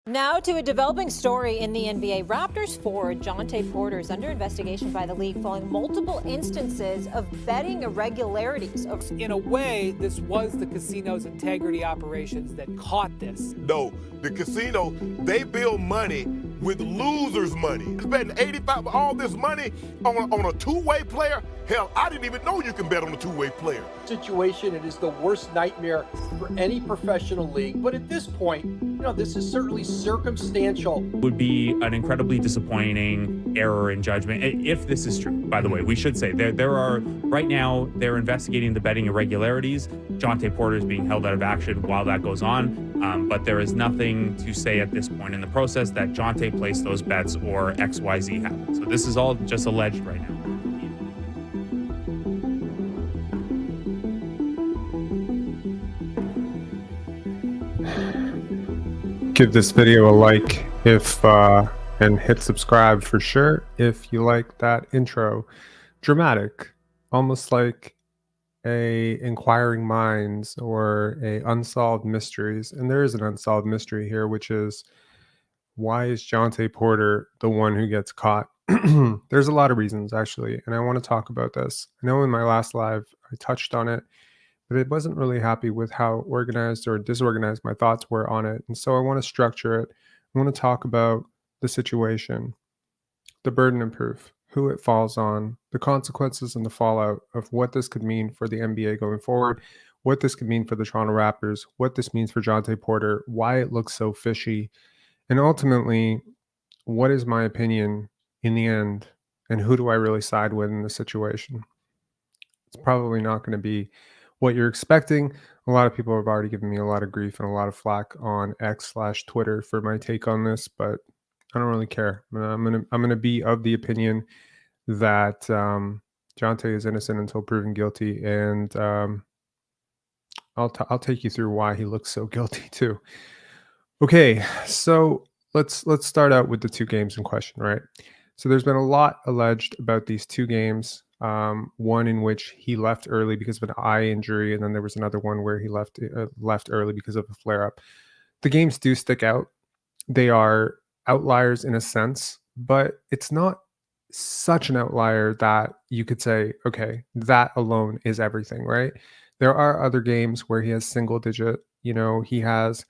Now to a developing story in the NBA. Raptors forward Jontay Porter is under investigation by the league following multiple instances of betting irregularities. In a way, this was the casino's integrity operations that caught this. No, the casino, they build money with losers' money. Spending 85 all this money on a two-way player. Hell, I didn't even know you can bet on a two-way player. Situation, it is the worst nightmare for any professional league. But at this point, this is certainly circumstantial. Would be an incredibly disappointing error in judgment if this is true. By the way, we should say there are right now they're investigating the betting irregularities. Jontay Porter is being held out of action while that goes on, but there is nothing to say at this point in the process that Jontay placed those bets or XYZ happened. So this is all just alleged right now. Give this video a like and hit subscribe for sure if you like that intro. Dramatic, almost like a inquiring minds or a unsolved mysteries. And there is an unsolved mystery here, which is why is Jontay Porter the one who gets caught? There's a lot of reasons actually, and I want to talk about this. I know in my last live I touched on it, but I wasn't really happy with how organized or disorganized my thoughts were on it. And so I want to structure it. I want to talk about the situation, the burden of proof, who it falls on, the consequences and the fallout of what this could mean for the NBA going forward, what this could mean for the Toronto Raptors, what this means for Jontay Porter, why it looks so fishy, and ultimately, what is my opinion in the end, and who do I really side with in this situation? It's probably not going to be what you're expecting. A lot of people have already given me a lot of grief and a lot of flack on X/Twitter for my take on this, but I don't really care. I'm gonna be of the opinion that Jontay is innocent until proven guilty, and I'll take you through why he looks so guilty too. Okay, so let's start out with the two games in question, right? So there's been a lot alleged about these two games. One in which he left early because of an eye injury, and then there was another one where he left early because of a flare-up. The games do stick out. They are outliers in a sense, but it's not such an outlier that you could say, okay, that alone is everything, right? There are other games where he has single digit. He has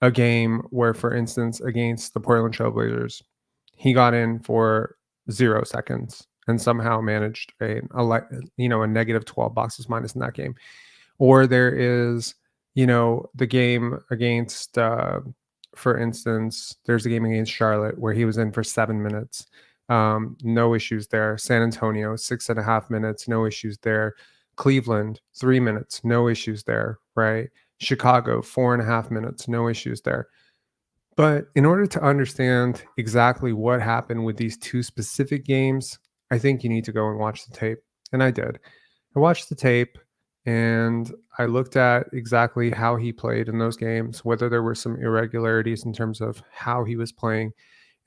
a game where, for instance, against the Portland Trailblazers, he got in for 0 seconds and somehow managed a negative 12 boxes minus in that game. Or there is, the game against, for instance, there's a game against Charlotte where he was in for 7 minutes. No issues there. San Antonio, 6.5 minutes, no issues there. Cleveland, 3 minutes, no issues there, right? Chicago, 4.5 minutes, no issues there. But in order to understand exactly what happened with these two specific games, I think you need to go and watch the tape. And I did. I watched the tape and I looked at exactly how he played in those games, whether there were some irregularities in terms of how he was playing.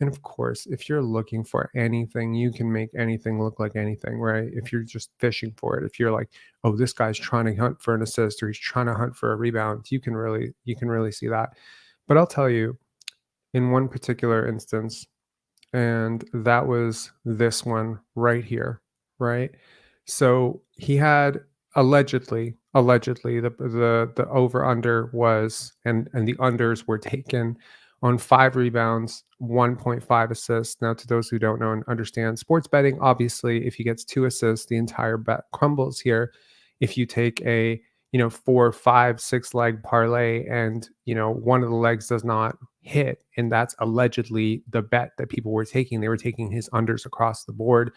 And of course, if you're looking for anything, you can make anything look like anything, right? If you're just fishing for it, if you're like, oh, this guy's trying to hunt for an assist or he's trying to hunt for a rebound, you can really see that. But I'll tell you, in one particular instance, and that was this one right here, right? So he had allegedly the over under was and the unders were taken on 5 rebounds, 1.5 assists. Now, to those who don't know and understand sports betting, obviously, if he gets 2 assists, the entire bet crumbles here. If you take a 4, 5, 6 leg parlay and one of the legs does not hit, and that's allegedly the bet that people were taking, they were taking his unders across the board,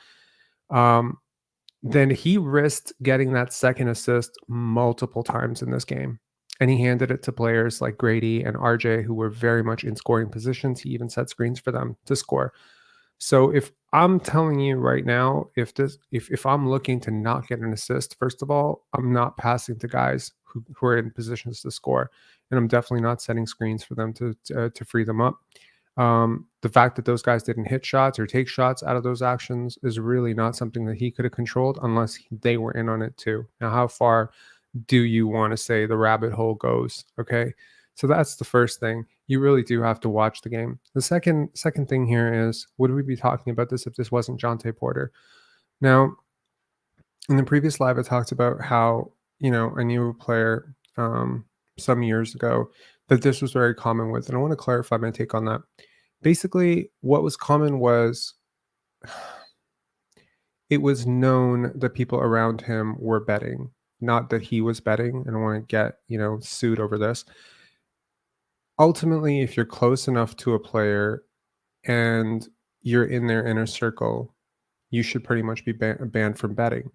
then he risked getting that second assist multiple times in this game, and he handed it to players like Grady and RJ who were very much in scoring positions. He even set screens for them to score. So if I'm telling you right now, if I'm looking to not get an assist, first of all, I'm not passing to guys who are in positions to score, and I'm definitely not setting screens for them to free them up. The fact that those guys didn't hit shots or take shots out of those actions is really not something that he could have controlled unless they were in on it too. Now, how far do you want to say the rabbit hole goes? Okay. So that's the first thing. You really do have to watch the game. The second thing here is, would we be talking about this if this wasn't Jontay Porter? Now, in the previous live, I talked about how, I knew a player some years ago that this was very common with, and I want to clarify my take on that. Basically, what was common was it was known that people around him were betting, not that he was betting. And I want to get, sued over this. Ultimately, if you're close enough to a player and you're in their inner circle, you should pretty much be banned from betting.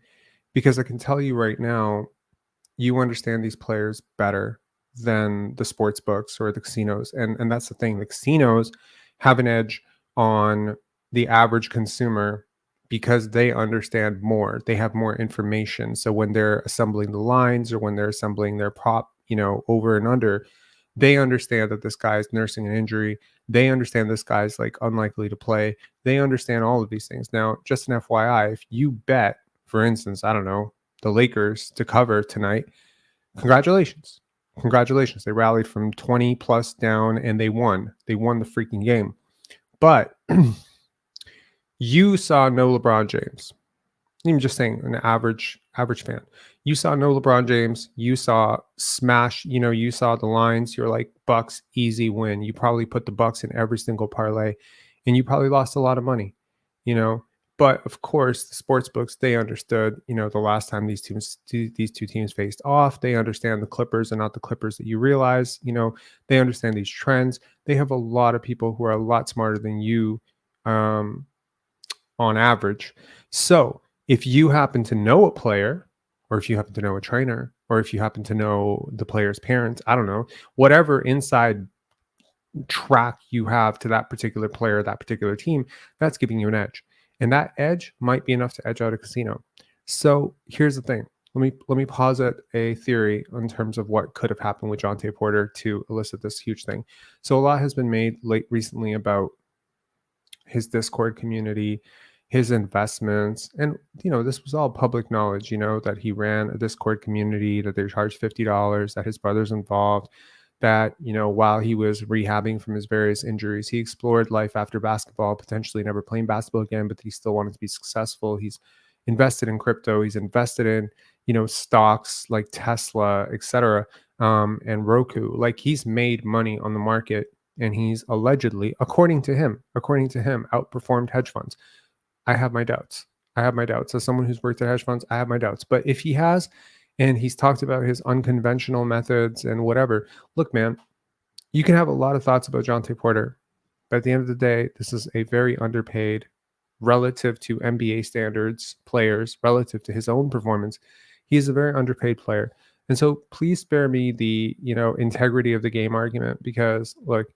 Because I can tell you right now, you understand these players better than the sports books or the casinos. And that's the thing. The casinos have an edge on the average consumer because they understand more. They have more information. So when they're assembling the lines or when they're assembling their prop, over and under, they understand that this guy's nursing an injury. They understand this guy's like unlikely to play. They understand all of these things. Now, just an FYI, if you bet, for instance, I don't know, the Lakers to cover tonight, congratulations. Congratulations. They rallied from 20 plus down and they won. They won the freaking game. But you saw no LeBron James. I'm just saying, an average fan. You saw no LeBron James. You saw smash. You saw the lines. You're like, Bucks, easy win. You probably put the Bucks in every single parlay, and you probably lost a lot of money. But of course, the sports books, they understood. The last time these two teams faced off, they understand the Clippers are not the Clippers that you realize. They understand these trends. They have a lot of people who are a lot smarter than you, on average. So if you happen to know a player, or if you happen to know a trainer, or if you happen to know the player's parents, I don't know, whatever inside track you have to that particular player, that particular team, that's giving you an edge. And that edge might be enough to edge out a casino. So here's the thing. Let me posit a theory in terms of what could have happened with Jontay Porter to elicit this huge thing. So a lot has been made recently about his Discord community, his investments, and this was all public knowledge, that he ran a Discord community, that they charged $50, that his brother's involved, that while he was rehabbing from his various injuries, he explored life after basketball, potentially never playing basketball again, but he still wanted to be successful. He's invested in crypto, he's invested in stocks like Tesla, etc., and Roku. Like, he's made money on the market, and he's allegedly, according to him, outperformed hedge funds. I have my doubts. As someone who's worked at hedge funds, I have my doubts. But if he has, and he's talked about his unconventional methods and whatever, look, man, you can have a lot of thoughts about Jontay Porter, but at the end of the day, this is a very underpaid, relative to NBA standards players, relative to his own performance. He is a very underpaid player. And so please spare me the, integrity of the game argument, because look,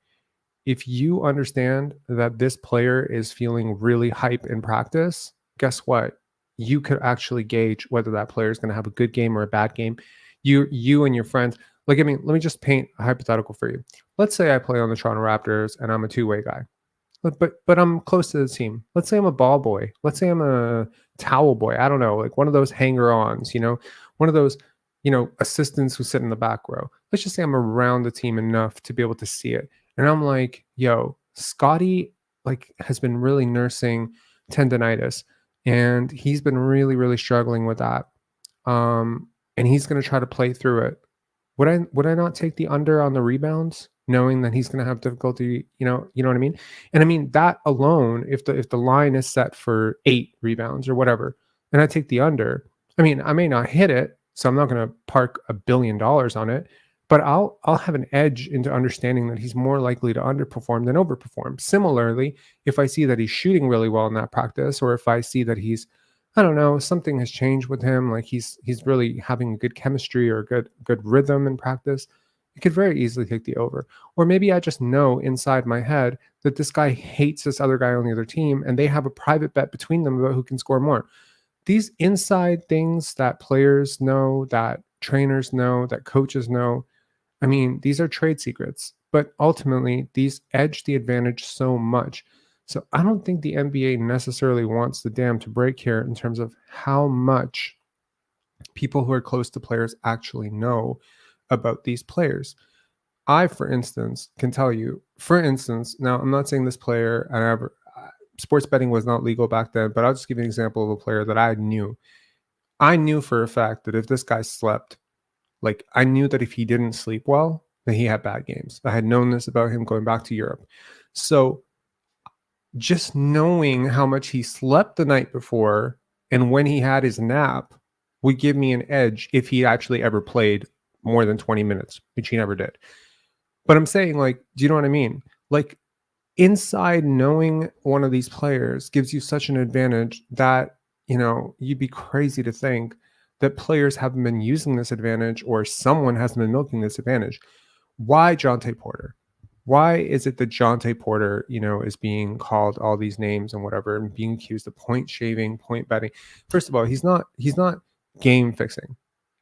if you understand that this player is feeling really hype in practice, guess what? You could actually gauge whether that player is going to have a good game or a bad game. You and your friends, let me just paint a hypothetical for you. Let's say I play on the Toronto Raptors and I'm a two-way guy, but I'm close to the team. Let's say I'm a ball boy. Let's say I'm a towel boy. I don't know, like one of those hanger-ons, one of those, assistants who sit in the back row. Let's just say I'm around the team enough to be able to see it. And I'm like, yo, Scotty has been really nursing tendonitis, and he's been really, really struggling with that. And he's going to try to play through it. Would I not take the under on the rebounds, knowing that he's going to have difficulty? You know what I mean? And I mean that alone, if the line is set for 8 rebounds or whatever, and I take the under, I mean, I may not hit it, so I'm not going to park $1 billion on it. But I'll have an edge into understanding that he's more likely to underperform than overperform. Similarly, if I see that he's shooting really well in that practice, or if I see that he's, I don't know, something has changed with him, like he's really having good chemistry or good rhythm in practice, it could very easily take the over. Or maybe I just know inside my head that this guy hates this other guy on the other team, and they have a private bet between them about who can score more. These inside things that players know, that trainers know, that coaches know, I mean, these are trade secrets, but ultimately these edge the advantage so much. So I don't think the NBA necessarily wants the dam to break here in terms of how much people who are close to players actually know about these players. I, for instance, can tell you, for instance, now I'm not saying this player, sports betting was not legal back then, but I'll just give you an example of a player that I knew. I knew for a fact that if this guy slept, like I knew that if he didn't sleep well, that he had bad games. I had known this about him going back to Europe. So just knowing how much he slept the night before and when he had his nap would give me an edge if he actually ever played more than 20 minutes, which he never did. But I'm saying, like, do you know what I mean? Like, inside knowing one of these players gives you such an advantage that, you'd be crazy to think that players haven't been using this advantage or someone hasn't been milking this advantage. Why Jontay Porter? Why is it that Jontay Porter, is being called all these names and whatever and being accused of point shaving, point betting? First of all, he's not game fixing.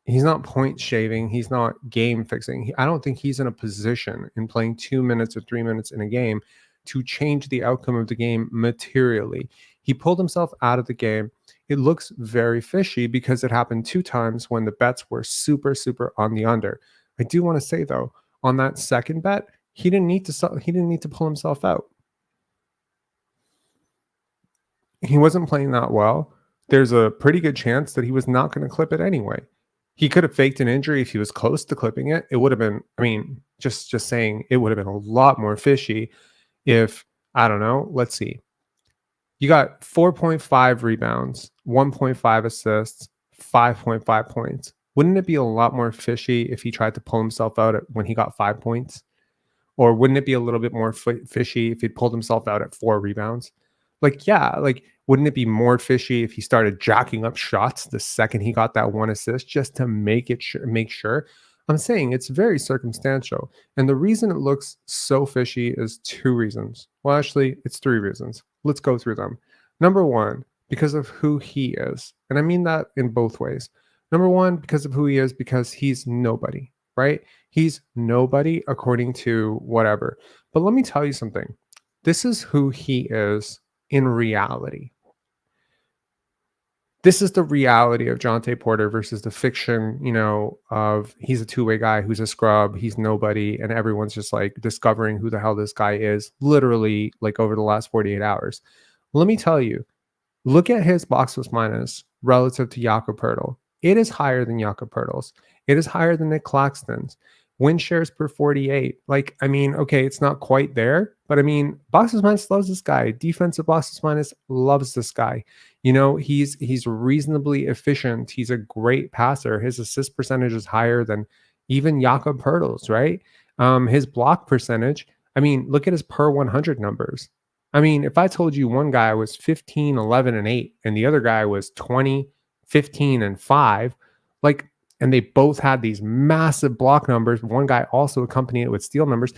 He's not point shaving. He's not game fixing. I don't think he's in a position in playing 2 minutes or 3 minutes in a game to change the outcome of the game materially. He pulled himself out of the game. It looks very fishy because it happened 2 times when the bets were super, super on the under. I do want to say though, on that second bet, he didn't need to pull himself out. He wasn't playing that well. There's a pretty good chance that he was not going to clip it anyway. He could have faked an injury if he was close to clipping it. It would have been, just saying, it would have been a lot more fishy if, I don't know, let's see. You got 4.5 rebounds, 1.5 assists, 5.5 points. Wouldn't it be a lot more fishy if he tried to pull himself out when he got 5 points? Or wouldn't it be a little bit more fishy if he pulled himself out at 4 rebounds? Wouldn't it be more fishy if he started jacking up shots the second he got that 1 assist just to make sure? I'm saying it's very circumstantial. And the reason it looks so fishy is 2 reasons. Well, actually, it's 3 reasons. Let's go through them. Number 1, because of who he is. And I mean that in both ways. Number 1, because of who he is, because he's nobody, right? He's nobody according to whatever. But let me tell you something. This is who he is in reality. This is the reality of Jontay Porter versus the fiction, of he's a two-way guy who's a scrub, he's nobody, and everyone's just like discovering who the hell this guy is, literally like over the last 48 hours. Let me tell you, look at his box plus minus relative to Jakob Poeltl. It is higher than Jakob Poeltl's. It is higher than Nick Claxton's. Win shares per 48. Okay, it's not quite there, but box plus minus loves this guy. Defensive box plus minus loves this guy. He's reasonably efficient. He's a great passer. His assist percentage is higher than even Jakob Poeltl's, right? His block percentage, look at his per 100 numbers. If I told you one guy was 15, 11, and 8, and the other guy was 20, 15, and 5, and they both had these massive block numbers. One guy also accompanied it with steal numbers.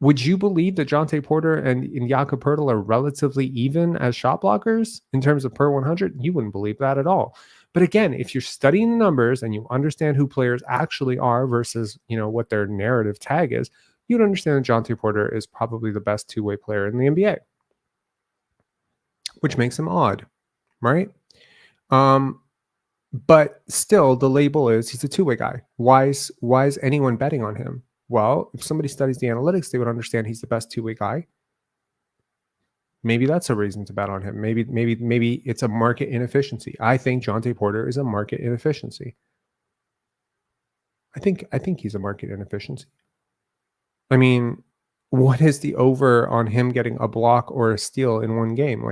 Would you believe that Jontay Porter and Jakob Poeltl are relatively even as shot blockers in terms of per 100? You wouldn't believe that at all. But again, if you're studying the numbers and you understand who players actually are versus, what their narrative tag is, you'd understand that Jontay Porter is probably the best two-way player in the NBA, which makes him odd, right? But still, the label is he's a two-way guy. Why is anyone betting on him? Well, if somebody studies the analytics, they would understand he's the best two-way guy. Maybe that's a reason to bet on him. Maybe it's a market inefficiency. I think Jontay Porter is a market inefficiency. I think he's a market inefficiency. What is the over on him getting a block or a steal in one game?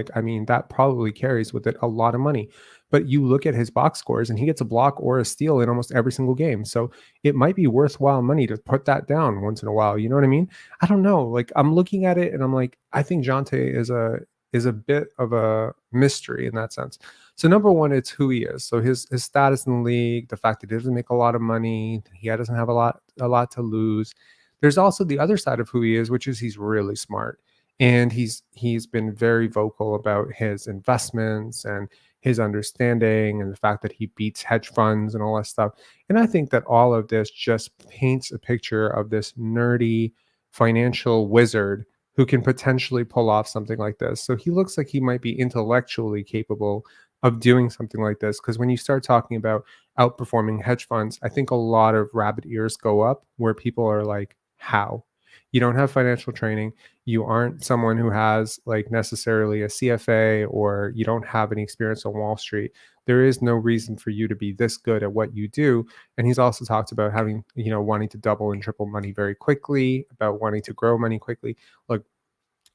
That probably carries with it a lot of money. But you look at his box scores and he gets a block or a steal in almost every single game. So it might be worthwhile money to put that down once in a while. You know what I mean? I don't know. I'm looking at it and I'm like, I think Jontay is a bit of a mystery in that sense. So number 1, it's who he is. So his status in the league, the fact that he doesn't make a lot of money, he doesn't have a lot to lose. There's also the other side of who he is, which is he's really smart. And he's been very vocal about his investments and his understanding and the fact that he beats hedge funds and all that stuff. And I think that all of this just paints a picture of this nerdy financial wizard who can potentially pull off something like this. So he looks like he might be intellectually capable of doing something like this. Because when you start talking about outperforming hedge funds, I think a lot of rabbit ears go up where people are like, how? You don't have financial training. You aren't someone who has like necessarily a CFA, or you don't have any experience on Wall Street. There is no reason for you to be this good at what you do. And he's also talked about having, wanting to double and triple money very quickly, about wanting to grow money quickly. Look,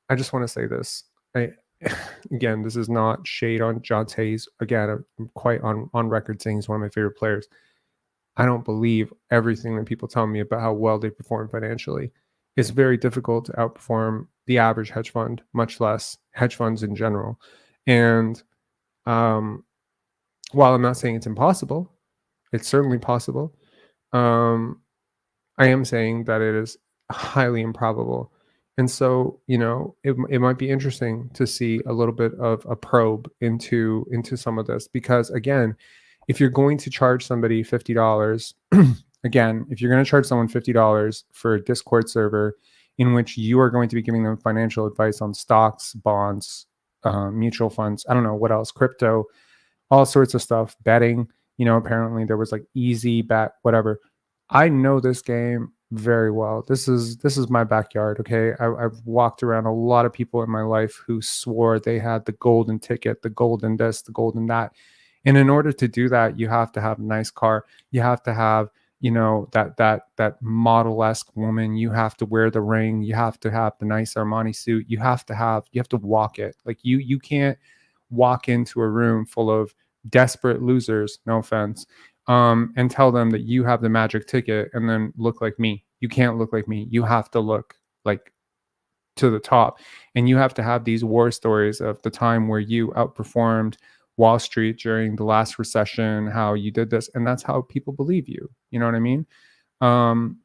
I just want to say this. Again, this is not shade on Jontay's. Again, I'm quite on record saying he's one of my favorite players. I don't believe everything that people tell me about how well they perform financially. It's very difficult to outperform the average hedge fund, much less hedge funds in general. And while I'm not saying it's impossible, it's certainly possible. I am saying that it is highly improbable. And so, it might be interesting to see a little bit of a probe into some of this, because again, if you're going to charge somebody $50, again, if you're going to charge someone $50 for a Discord server in which you are going to be giving them financial advice on stocks, bonds, mutual funds, I don't know what else, crypto, all sorts of stuff, betting, apparently there was like easy bet, whatever. I know this game very well. This is my backyard. Okay. I've walked around a lot of people in my life who swore they had the golden ticket, the golden this, the golden that. And in order to do that, you have to have a nice car. You have to have, that model-esque woman. You have to wear the ring. You have to have the nice Armani suit. You have to walk it. Like you can't walk into a room full of desperate losers, no offense, and tell them that you have the magic ticket and then look like me. You can't look like me. You have to look like to the top. And you have to have these war stories of the time where you outperformed Wall Street during the last recession, how you did this. And that's how people believe you. You know what I mean? And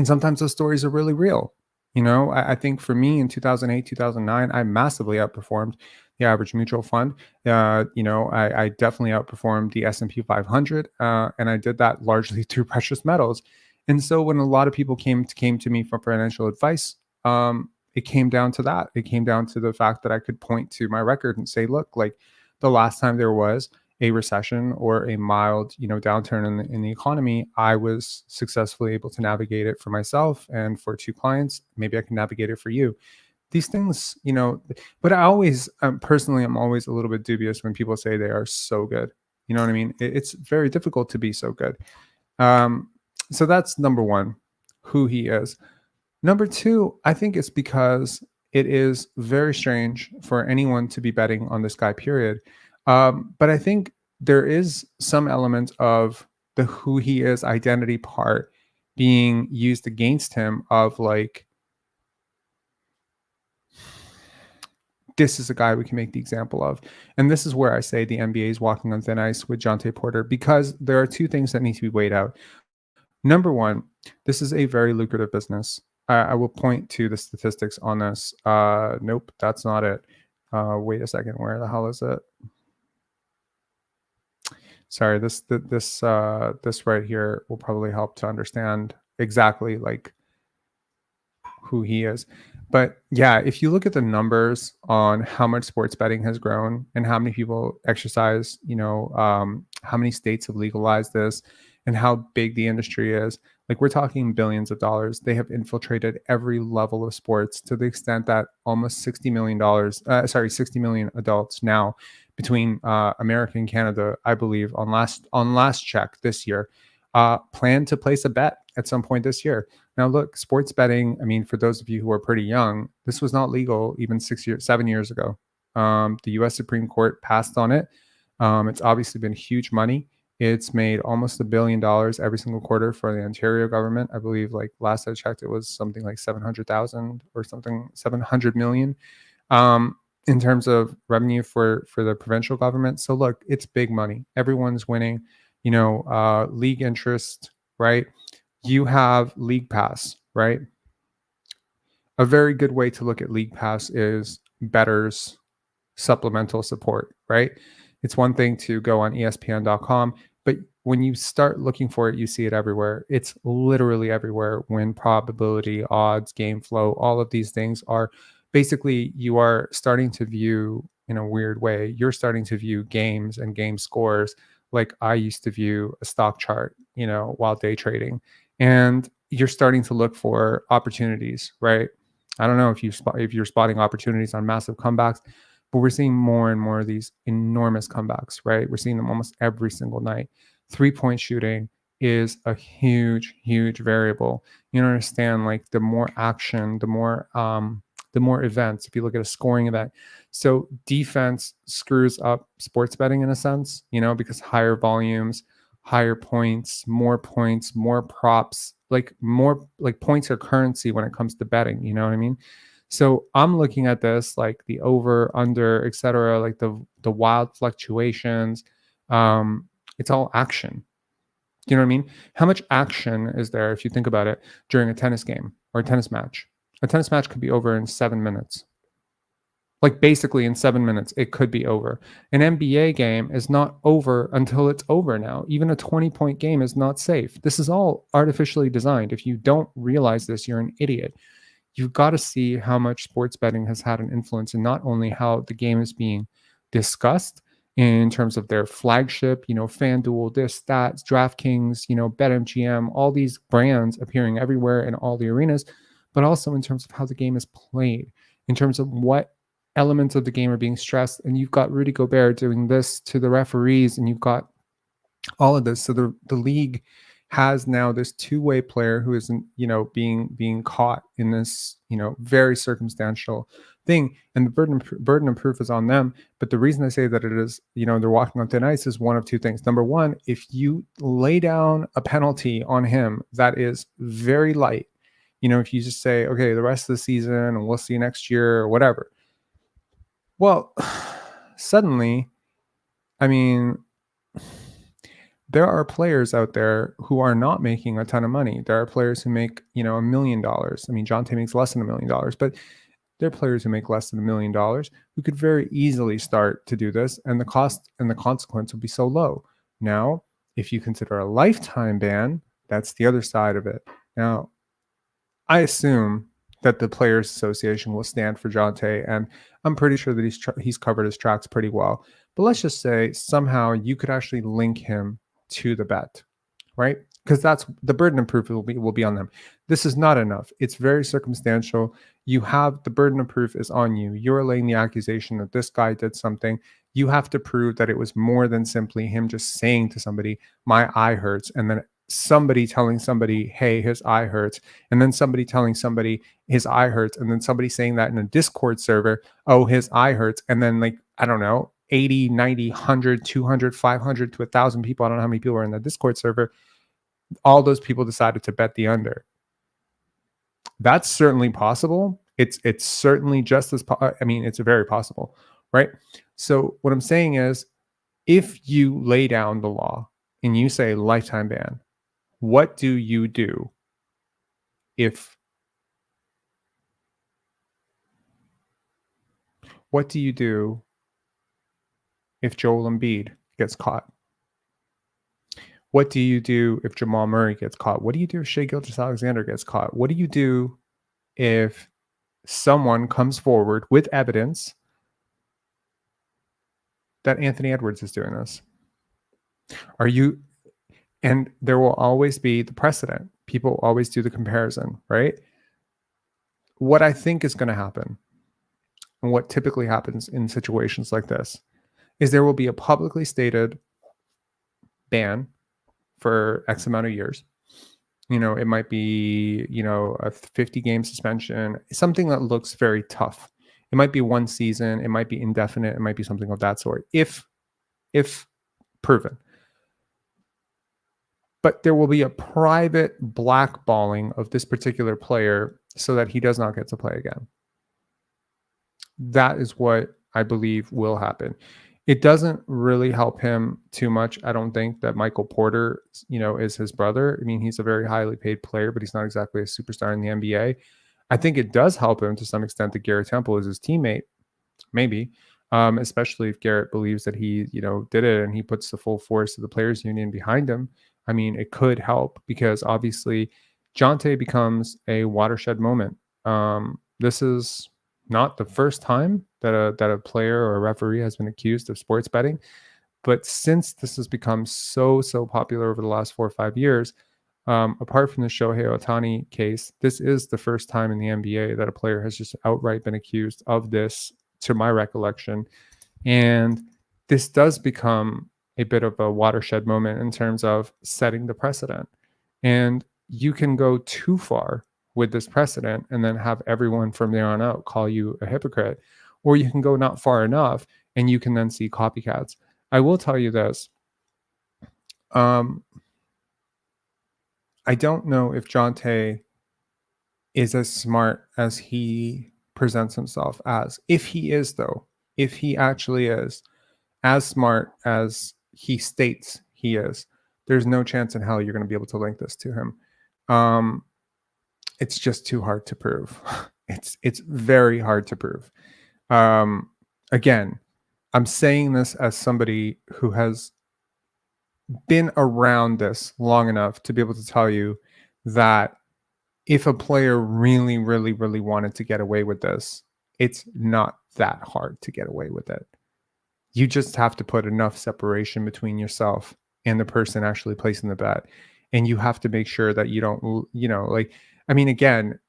sometimes those stories are really real. I think for me in 2008, 2009, I massively outperformed the average mutual fund. I definitely outperformed the S&P 500, and I did that largely through precious metals. And so when a lot of people came to me for financial advice, it came down to that. It came down to the fact that I could point to my record and say, look, like the last time there was a recession or a mild, downturn in the economy, I was successfully able to navigate it for myself and for two clients. Maybe I can navigate it for you. These things, but I always, personally, I'm always a little bit dubious when people say they are so good. You know what I mean? It's very difficult to be so good. So that's number one, who he is. Number two, I think it's because it is very strange for anyone to be betting on this guy, period. But I think there is some element of the who he is identity part being used against him, of like, this is a guy we can make the example of. And this is where I say the NBA is walking on thin ice with Jontay Porter, because there are two things that need to be weighed out. Number one, this is a very lucrative business. I will point to the statistics on this. Nope, that's not it. Wait a second. Where the hell is it? Sorry, this right here will probably help to understand exactly like who he is. But yeah, if you look at the numbers on how much sports betting has grown and how many people exercise, how many states have legalized this and how big the industry is, like we're talking billions of dollars. They have infiltrated every level of sports to the extent that almost $60 million adults now between America and Canada, I believe, on last check this year, plan to place a bet at some point this year. Now, look, sports betting, I mean, for those of you who are pretty young, this was not legal even 7 years ago. The U.S. Supreme Court passed on it. It's obviously been huge money. It's made almost $1 billion every single quarter for the Ontario government. I believe, like last I checked, it was something like 700,000 or something, 700 million in terms of revenue for the provincial government. So look, it's big money. Everyone's winning. League interest, right? You have League Pass, right? A very good way to look at League Pass is bettors supplemental support, right? It's one thing to go on ESPN.com, but when you start looking for it, you see it everywhere. It's literally everywhere. Win probability, odds, game flow, all of these things are basically, you are starting to view in a weird way. You're starting to view games and game scores like I used to view a stock chart, while day trading. And you're starting to look for opportunities, right? I don't know if you're spotting opportunities on massive comebacks, but we're seeing more and more of these enormous comebacks, right? We're seeing them almost every single night. 3-point shooting is a huge, huge variable. You understand, like the more action, the more events. If you look at a scoring event, so defense screws up sports betting in a sense, because higher volumes, higher points, more props, like more like points are currency when it comes to betting. You know what I mean? So I'm looking at this like the over, under, etc., like the wild fluctuations. It's all action. You know what I mean? How much action is there if you think about it during a tennis game or a tennis match? A tennis match could be over in 7 minutes. Like basically in 7 minutes, it could be over. An NBA game is not over until it's over now. Even a 20-point game is not safe. This is all artificially designed. If you don't realize this, you're an idiot. You've got to see how much sports betting has had an influence in not only how the game is being discussed in terms of their flagship, FanDuel, this, that, DraftKings, BetMGM, all these brands appearing everywhere in all the arenas, but also in terms of how the game is played, in terms of what elements of the game are being stressed. And you've got Rudy Gobert doing this to the referees, and you've got all of this. So the league has now this two-way player who isn't, being caught in this, very circumstantial thing, and the burden of proof is on them. But the reason I say that it is, they're walking on thin ice is one of two things. Number one, if you lay down a penalty on him that is very light, if you just say, okay, the rest of the season and we'll see next year or whatever, well, suddenly, I mean, there are players out there who are not making a ton of money. There are players who make, $1 million. I mean, Jontay makes less than $1 million, but there are players who make less than $1 million who could very easily start to do this, and the cost and the consequence would be so low. Now, if you consider a lifetime ban, that's the other side of it. Now, I assume that the Players Association will stand for Jontay, and I'm pretty sure that he's covered his tracks pretty well. But let's just say somehow you could actually link him to the bet, right? Because that's the burden of proof will be on them. This is not enough. It's very circumstantial. You have the burden of proof is on you. You're laying the accusation that this guy did something. You have to prove that it was more than simply him just saying to somebody, "My eye hurts," and then somebody telling somebody, "Hey, his eye hurts," and then somebody telling somebody his eye hurts, and then somebody saying that in a Discord server, "Oh, his eye hurts," and then like I don't know, 80, 90, 100, 200, 500 to 1,000 people. I don't know how many people are in the Discord server. All those people decided to bet the under. That's certainly possible. It's certainly just as it's very possible, right? So what I'm saying is, if you lay down the law and you say lifetime ban, what do you do if Joel Embiid gets caught? What do you do if Jamal Murray gets caught? What do you do if Shai Gilgeous-Alexander gets caught? What do you do if someone comes forward with evidence that Anthony Edwards is doing this? And there will always be the precedent. People always do the comparison, right? What I think is going to happen, and what typically happens in situations like this, is there will be a publicly stated ban for X amount of years. It might be, a 50-game suspension, something that looks very tough. It might be one season. It might be indefinite. It might be something of that sort, if proven. But there will be a private blackballing of this particular player so that he does not get to play again. That is what I believe will happen. It doesn't really help him too much. I don't think that Michael Porter, is his brother. I mean, he's a very highly paid player, but he's not exactly a superstar in the NBA. I think it does help him to some extent that Garrett Temple is his teammate, maybe, especially if Garrett believes that he, did it and he puts the full force of the players union behind him. I mean, it could help because obviously Jontay becomes a watershed moment. This is not the first time that a player or a referee has been accused of sports betting, but since this has become so popular over the last 4 or 5 years, apart from the Shohei Ohtani case, this is the first time in the NBA that a player has just outright been accused of this, to my recollection. And this does become a bit of a watershed moment in terms of setting the precedent. And you can go too far with this precedent and then have everyone from there on out call you a hypocrite, or you can go not far enough and you can then see copycats. I will tell you this. I don't know if Jontay is as smart as he presents himself as. If he is, though, if he actually is as smart as he states he is, there's no chance in hell you're going to be able to link this to him. It's just too hard to prove. It's very hard to prove. Again, I'm saying this as somebody who has been around this long enough to be able to tell you that if a player really wanted to get away with this, it's not that hard to get away with it. You just have to put enough separation between yourself and the person actually placing the bet. And you have to make sure that you don't, again,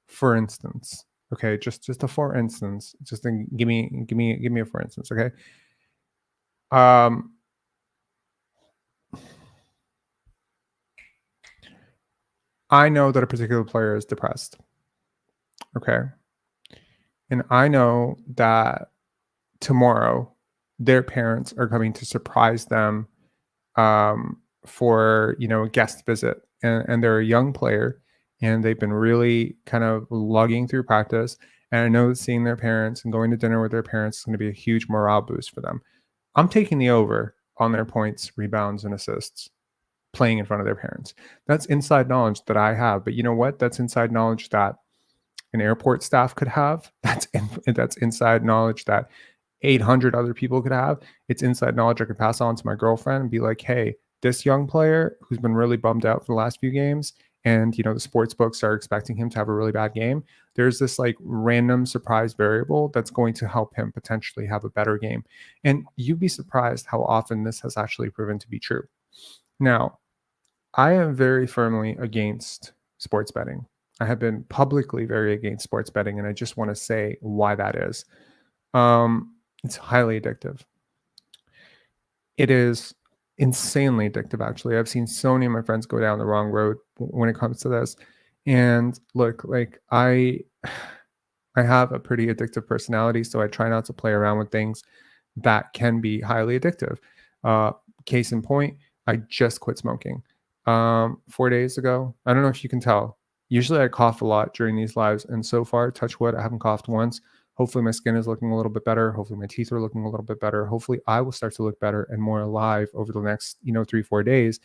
for instance, okay, just a for instance, just give me a for instance, okay? I know that a particular player is depressed, okay? And I know that tomorrow their parents are coming to surprise them for a guest visit, and they're a young player and they've been really kind of lugging through practice, and I know that seeing their parents and going to dinner with their parents is going to be a huge morale boost for them. I'm taking the over on their points, rebounds, and assists playing in front of their parents. That's inside knowledge that I have, but you know what? That's inside knowledge that an airport staff could have. That's inside knowledge that 800 other people could have. It's inside knowledge I could pass on to my girlfriend and be like, hey, this young player who's been really bummed out for the last few games, and the sports books are expecting him to have a really bad game, there's this like random surprise variable that's going to help him potentially have a better game. And you'd be surprised how often this has actually proven to be true. Now, I am very firmly against sports betting. I have been publicly very against sports betting, and I just want to say why that is. It's highly addictive. It is insanely addictive, actually. I've seen so many of my friends go down the wrong road when it comes to this. And look, like I have a pretty addictive personality, so I try not to play around with things that can be highly addictive. Case in point, I just quit smoking 4 days ago. I don't know if you can tell. Usually I cough a lot during these lives, and so far, touch wood, I haven't coughed once. Hopefully my skin is looking a little bit better. Hopefully my teeth are looking a little bit better. Hopefully I will start to look better and more alive over the next 3-4 days.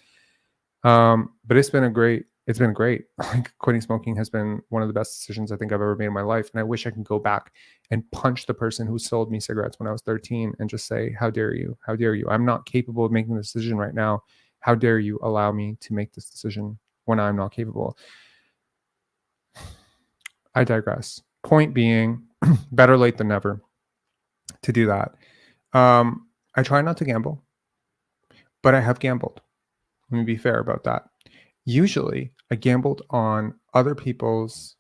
But it's been great. Like, quitting smoking has been one of the best decisions I think I've ever made in my life. And I wish I could go back and punch the person who sold me cigarettes when I was 13 and just say, how dare you? How dare you? I'm not capable of making this decision right now. How dare you allow me to make this decision when I'm not capable? I digress. Point being, better late than never to do that. I try not to gamble, but I have gambled. Let me be fair about that. Usually I gambled on other people's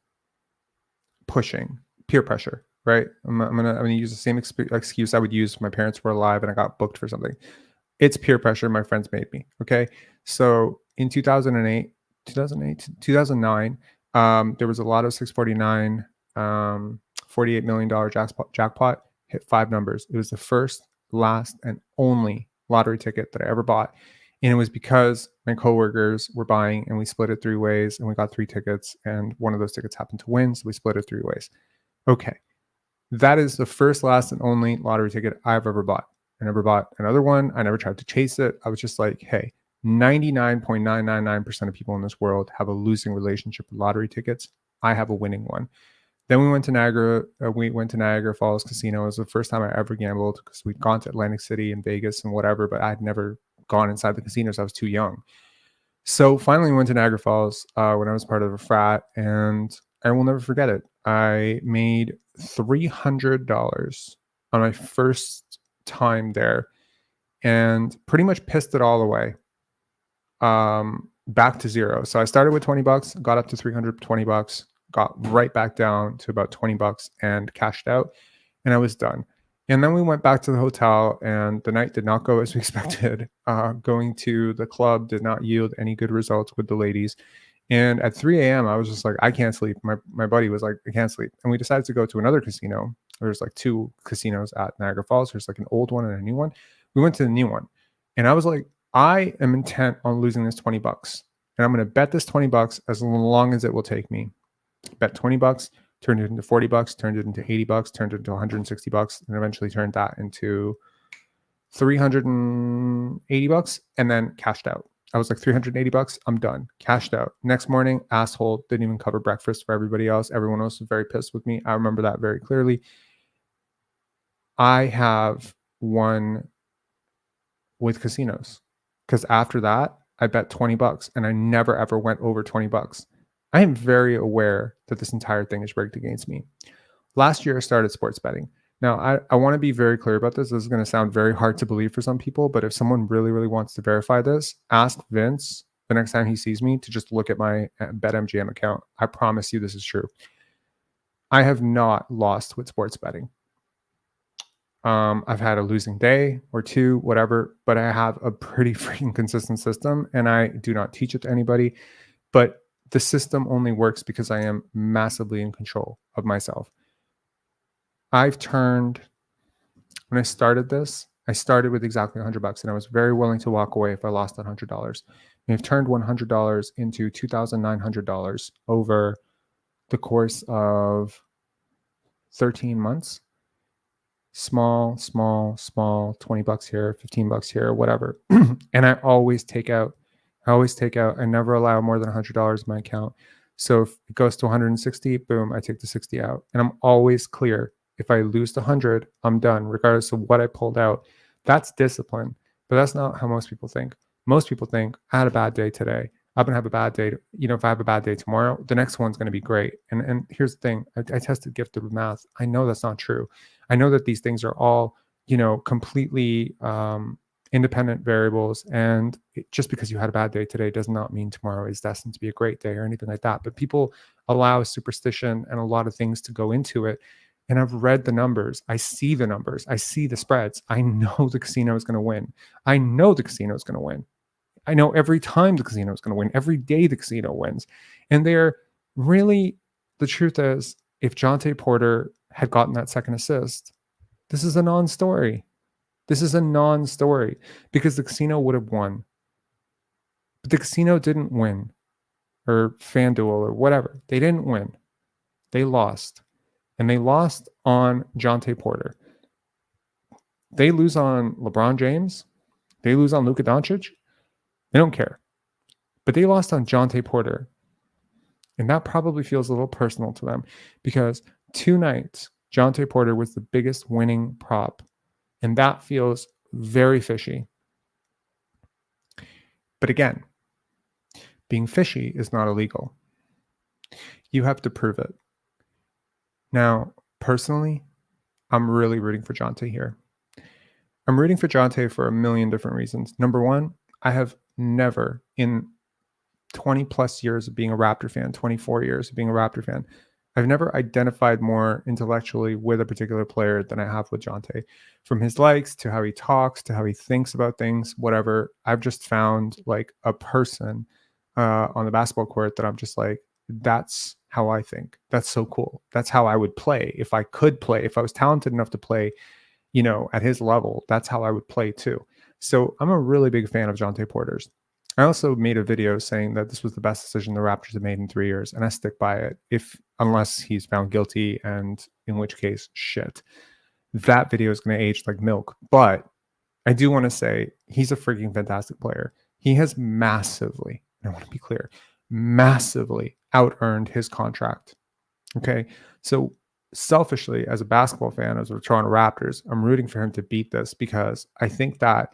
pushing, peer pressure, right? I'm gonna use the same excuse I would use if my parents were alive and I got booked for something. It's peer pressure my friends made me. Okay. So in 2009, there was a lot of 649, $48 million jackpot, hit 5 numbers. It was the first, last, and only lottery ticket that I ever bought. And it was because my coworkers were buying, and we split it 3 ways, and we got 3 tickets, and one of those tickets happened to win, so we split it 3 ways. Okay. That is the first, last, and only lottery ticket I've ever bought. I never bought another one. I never tried to chase it. I was just like, hey, 99.999% of people in this world have a losing relationship with lottery tickets. I have a winning one. Then we went to Niagara Falls Casino. It was the first time I ever gambled, because we'd gone to Atlantic City and Vegas and whatever, but I'd never gone inside the casinos. I was too young. So finally we went to Niagara Falls when I was part of a frat, and I will never forget it. I made $300 on my first time there and pretty much pissed it all away. Back to zero. So I started with 20 bucks, got up to 320 bucks, got right back down to about 20 bucks and cashed out, and I was done. And then we went back to the hotel, and the night did not go as we expected. Going to the club did not yield any good results with the ladies. And at 3 a.m., I was just like, I can't sleep. My buddy was like, I can't sleep. And we decided to go to another casino. There's like 2 casinos at Niagara Falls. There's like an old one and a new one. We went to the new one. And I was like, I am intent on losing this 20 bucks. And I'm going to bet this 20 bucks as long as it will take me. Bet 20 bucks, turned it into 40 bucks, turned it into 80 bucks, turned it into 160 bucks, and eventually turned that into 380 bucks and then cashed out. I was like, 380 bucks, I'm done. Cashed out. Next morning, asshole, didn't even cover breakfast for everybody else. Everyone else was very pissed with me. I remember that very clearly. I have won with casinos because after that, I bet 20 bucks and I never ever went over 20 bucks. I am very aware that this entire thing is rigged against me. Last year, I started sports betting. Now, I want to be very clear about this. This is going to sound very hard to believe for some people, but if someone really, really wants to verify this, ask Vince the next time he sees me to just look at my BetMGM account. I promise you this is true. I have not lost with sports betting. I've had a losing day or two, whatever, but I have a pretty freaking consistent system, and I do not teach it to anybody. But the system only works because I am massively in control of myself. I've turned, when I started this, I started with exactly 100 bucks, and I was very willing to walk away if I lost that $100. And I've turned $100 into $2,900 over the course of 13 months. Small, 20 bucks here, 15 bucks here, whatever. And I always take out. I never allow more than $100 in my account. So if it goes to 160, boom, I take the 60 out. And I'm always clear. If I lose the 100, I'm done, regardless of what I pulled out. That's discipline. But that's not how most people think. Most people think, I had a bad day today. I'm going to have a bad day. If I have a bad day tomorrow, the next one's going to be great. And here's the thing. I tested gifted with math. I know that's not true. I know that these things are all, completely independent variables. And just because you had a bad day today does not mean tomorrow is destined to be a great day or anything like that. But people allow superstition and a lot of things to go into it. And I've read the numbers. I see the numbers. I see the spreads. I know the casino is going to win. I know the casino is going to win. I know every time the casino is going to win. Every day the casino wins. And they're really, the truth is, if Jontay Porter had gotten that second assist, this is a non-story. This is a non-story because the casino would have won. But the casino didn't win, or FanDuel or whatever. They didn't win. They lost. And they lost on Jontay Porter. They lose on LeBron James. They lose on Luka Doncic. They don't care. But they lost on Jontay Porter. And that probably feels a little personal to them because 2 nights, Jontay Porter was the biggest winning prop. And that feels very fishy. But again, being fishy is not illegal. You have to prove it. Now, personally, I'm really rooting for Jontay here. I'm rooting for Jontay for a million different reasons. Number one, I have never, in 20 plus years of being a Raptor fan, 24 years of being a Raptor fan, I've never identified more intellectually with a particular player than I have with Jontay. From his likes to how he talks to how he thinks about things, whatever, I've just found like a person on the basketball court that I'm just like, that's how I think. That's so cool. That's how I would play if I could play. If I was talented enough to play, at his level, that's how I would play too. So I'm a really big fan of Jontay Porter's. I also made a video saying that this was the best decision the Raptors have made in 3 years, and I stick by it. Unless he's found guilty, and in which case, shit. That video is going to age like milk. But I do want to say he's a freaking fantastic player. He has massively, and I want to be clear, massively out-earned his contract. Okay, so selfishly, as a basketball fan, as a Toronto Raptors, I'm rooting for him to beat this because I think that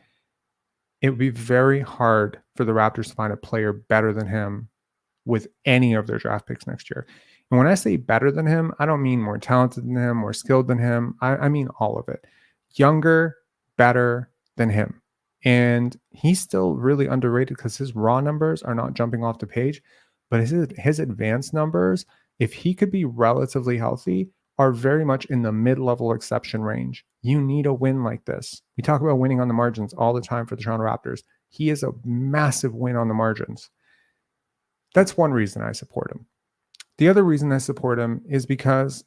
it would be very hard for the Raptors to find a player better than him with any of their draft picks next year. And when I say better than him, I don't mean more talented than him, more skilled than him. I mean all of it. Younger, better than him. And he's still really underrated because his raw numbers are not jumping off the page, but his advanced numbers, if he could be relatively healthy, are very much in the mid-level exception range. You need a win like this. We talk about winning on the margins all the time for the Toronto Raptors. He is a massive win on the margins. That's one reason I support him. The other reason I support him is because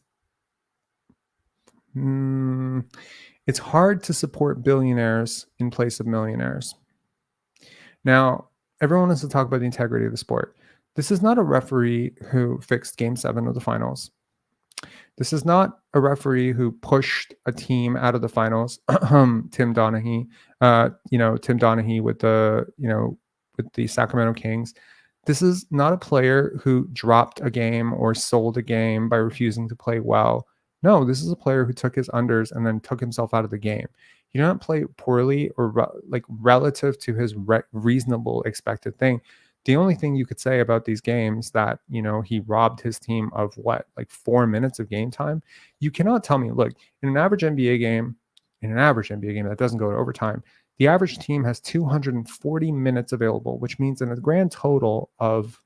it's hard to support billionaires in place of millionaires. Now, everyone wants to talk about the integrity of the sport. This is not a referee who fixed Game 7 of the finals. This is not a referee who pushed a team out of the finals. Tim Donaghy, Tim Donaghy with the Sacramento Kings. This is not a player who dropped a game or sold a game by refusing to play well. No, this is a player who took his unders and then took himself out of the game. He did not play poorly or relative to his reasonable expected thing. The only thing you could say about these games that, he robbed his team of 4 minutes of game time. You cannot tell me, look, in an average NBA game that doesn't go to overtime, the average team has 240 minutes available, which means in a grand total of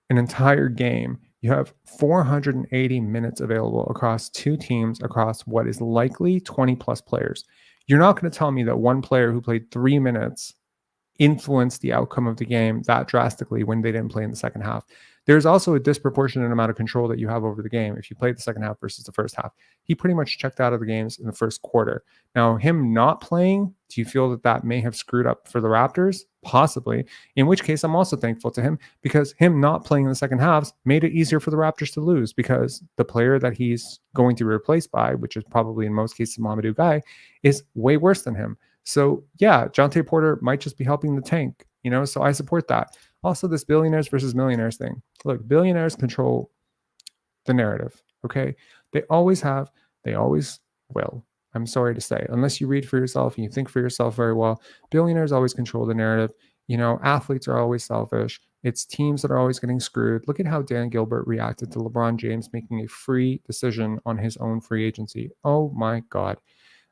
an entire game, you have 480 minutes available across two teams across what is likely 20 plus players. You're not going to tell me that one player who played 3 minutes influenced the outcome of the game that drastically when they didn't play in the second half. There's also a disproportionate amount of control that you have over the game if you played the second half versus the first half. He pretty much checked out of the games in the first quarter. Now, him not playing, do you feel that may have screwed up for the Raptors? Possibly. In which case, I'm also thankful to him because him not playing in the second halves made it easier for the Raptors to lose because the player that he's going to be replaced by, which is probably in most cases Mamadou Guy, is way worse than him. So yeah, Jontay Porter might just be helping the tank, so I support that. Also, this billionaires versus millionaires thing. Look, billionaires control the narrative, okay? They always have, they always will. I'm sorry to say, unless you read for yourself and you think for yourself very well, billionaires always control the narrative. Athletes are always selfish. It's teams that are always getting screwed. Look at how Dan Gilbert reacted to LeBron James making a free decision on his own free agency. Oh my God.